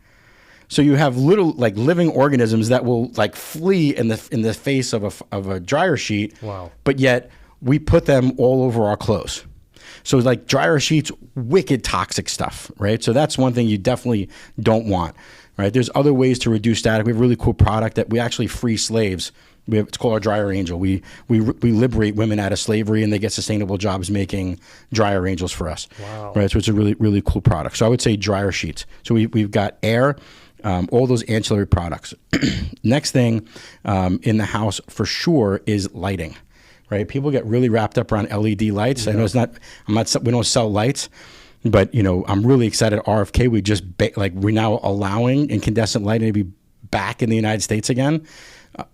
So you have little like living organisms that will like flee in the face of a dryer sheet. Wow. But yet we put them all over our clothes. So like dryer sheets, wicked toxic stuff, right? So that's one thing you definitely don't want. Right, there's other ways to reduce static. We have a really cool product that we actually free slaves. It's called our Dryer Angel. We liberate women out of slavery, and they get sustainable jobs making dryer angels for us. Wow! Right, so it's a really really cool product. So I would say dryer sheets. So we've got air, all those ancillary products. Next thing in the house for sure is lighting. Right, people get really wrapped up around LED lights. Yeah. I know we don't sell lights. But, I'm really excited. RFK, we're now allowing incandescent lighting to be back in the United States again.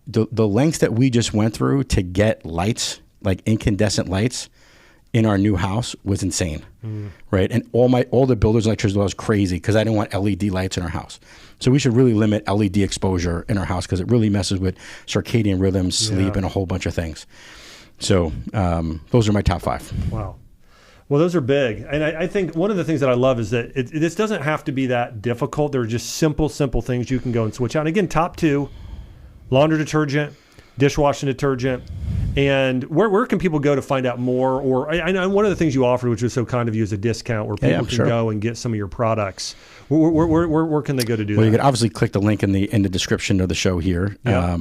The lengths that we just went through to get lights, like incandescent lights, in our new house was insane, right? And all the builders' electricity was crazy because I didn't want LED lights in our house. So we should really limit LED exposure in our house because it really messes with circadian rhythms, sleep, and a whole bunch of things. So those are my top 5. Wow. Well, those are big. And I think one of the things that I love is that this doesn't have to be that difficult. There are just simple things you can go and switch out. And again, top 2, laundry detergent, dishwashing detergent. And where can people go to find out more? Or I know one of the things you offered, which was so kind of you, is a discount where people can go and get some of your products. Where can they go to do that? Well, you can obviously click the link in the description of the show here. Yeah.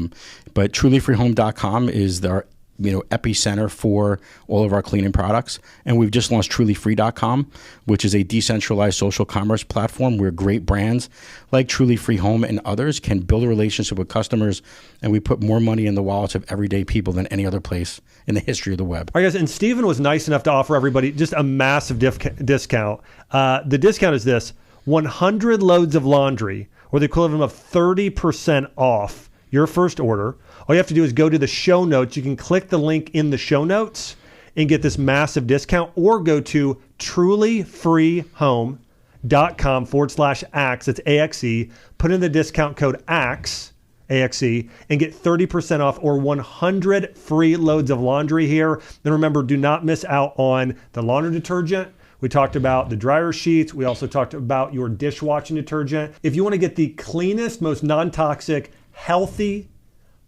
But trulyfreehome.com is our epicenter for all of our cleaning products. And we've just launched trulyfree.com, which is a decentralized social commerce platform where great brands like Truly Free Home and others can build a relationship with customers, and we put more money in the wallets of everyday people than any other place in the history of the web. All right, guys, and Stephen was nice enough to offer everybody just a massive discount. The discount is this: 100 loads of laundry, or the equivalent of 30% off your first order. All you have to do is go to the show notes. You can click the link in the show notes and get this massive discount, or go to trulyfreehome.com/AXE. It's AXE. Put in the discount code AXE, AXE, and get 30% off or 100 free loads of laundry here. And remember, do not miss out on the laundry detergent. We talked about the dryer sheets. We also talked about your dishwashing detergent. If you want to get the cleanest, most non-toxic, healthy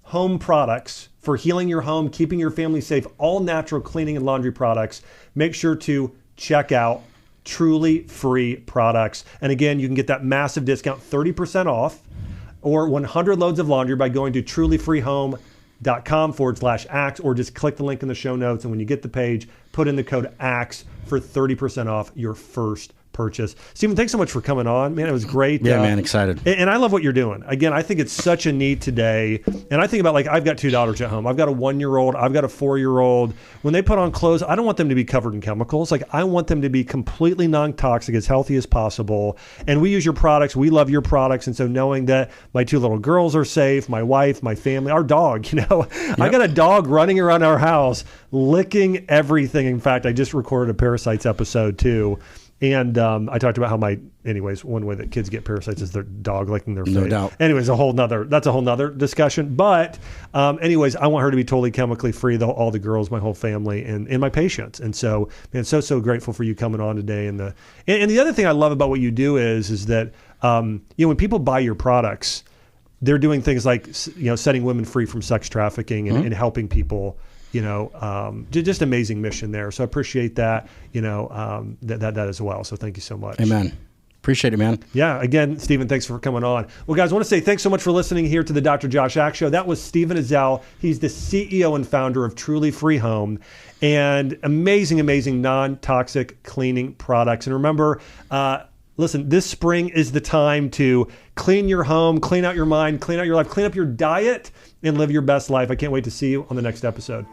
home products for healing your home, keeping your family safe, all natural cleaning and laundry products, make sure to check out Truly Free products. And again, you can get that massive discount, 30% off, or 100 loads of laundry by going to trulyfreehome.com/AXE, or just click the link in the show notes. And when you get the page, put in the code AXE for 30% off your first purchase. Stephen, thanks so much for coming on. Man, it was great. Yeah, man, excited. And I love what you're doing. Again, I think it's such a need today. And I think about, like, I've got 2 daughters at home. I've got a 1-year-old. I've got a 4-year-old. When they put on clothes, I don't want them to be covered in chemicals. Like, I want them to be completely non-toxic, as healthy as possible. And we use your products. We love your products. And so knowing that my 2 little girls are safe, my wife, my family, our dog, I got a dog running around our house, licking everything. In fact, I just recorded a parasites episode too. And I talked about how one way that kids get parasites is their dog licking their face. No doubt. Anyways, that's a whole nother discussion. But anyways, I want her to be totally chemically free, all the girls, my whole family, and my patients. And so, man, so grateful for you coming on today. And the other thing I love about what you do is that, when people buy your products, they're doing things like, setting women free from sex trafficking and helping people. Just amazing mission there. So I appreciate that, that as well. So thank you so much. Amen. Appreciate it, man. Yeah. Again, Stephen, thanks for coming on. Well, guys, I want to say thanks so much for listening here to the Dr. Josh Axe Show. That was Stephen Ezell. He's the CEO and founder of Truly Free Home, and amazing non-toxic cleaning products. And remember, listen, this spring is the time to clean your home, clean out your mind, clean out your life, clean up your diet, and live your best life. I can't wait to see you on the next episode.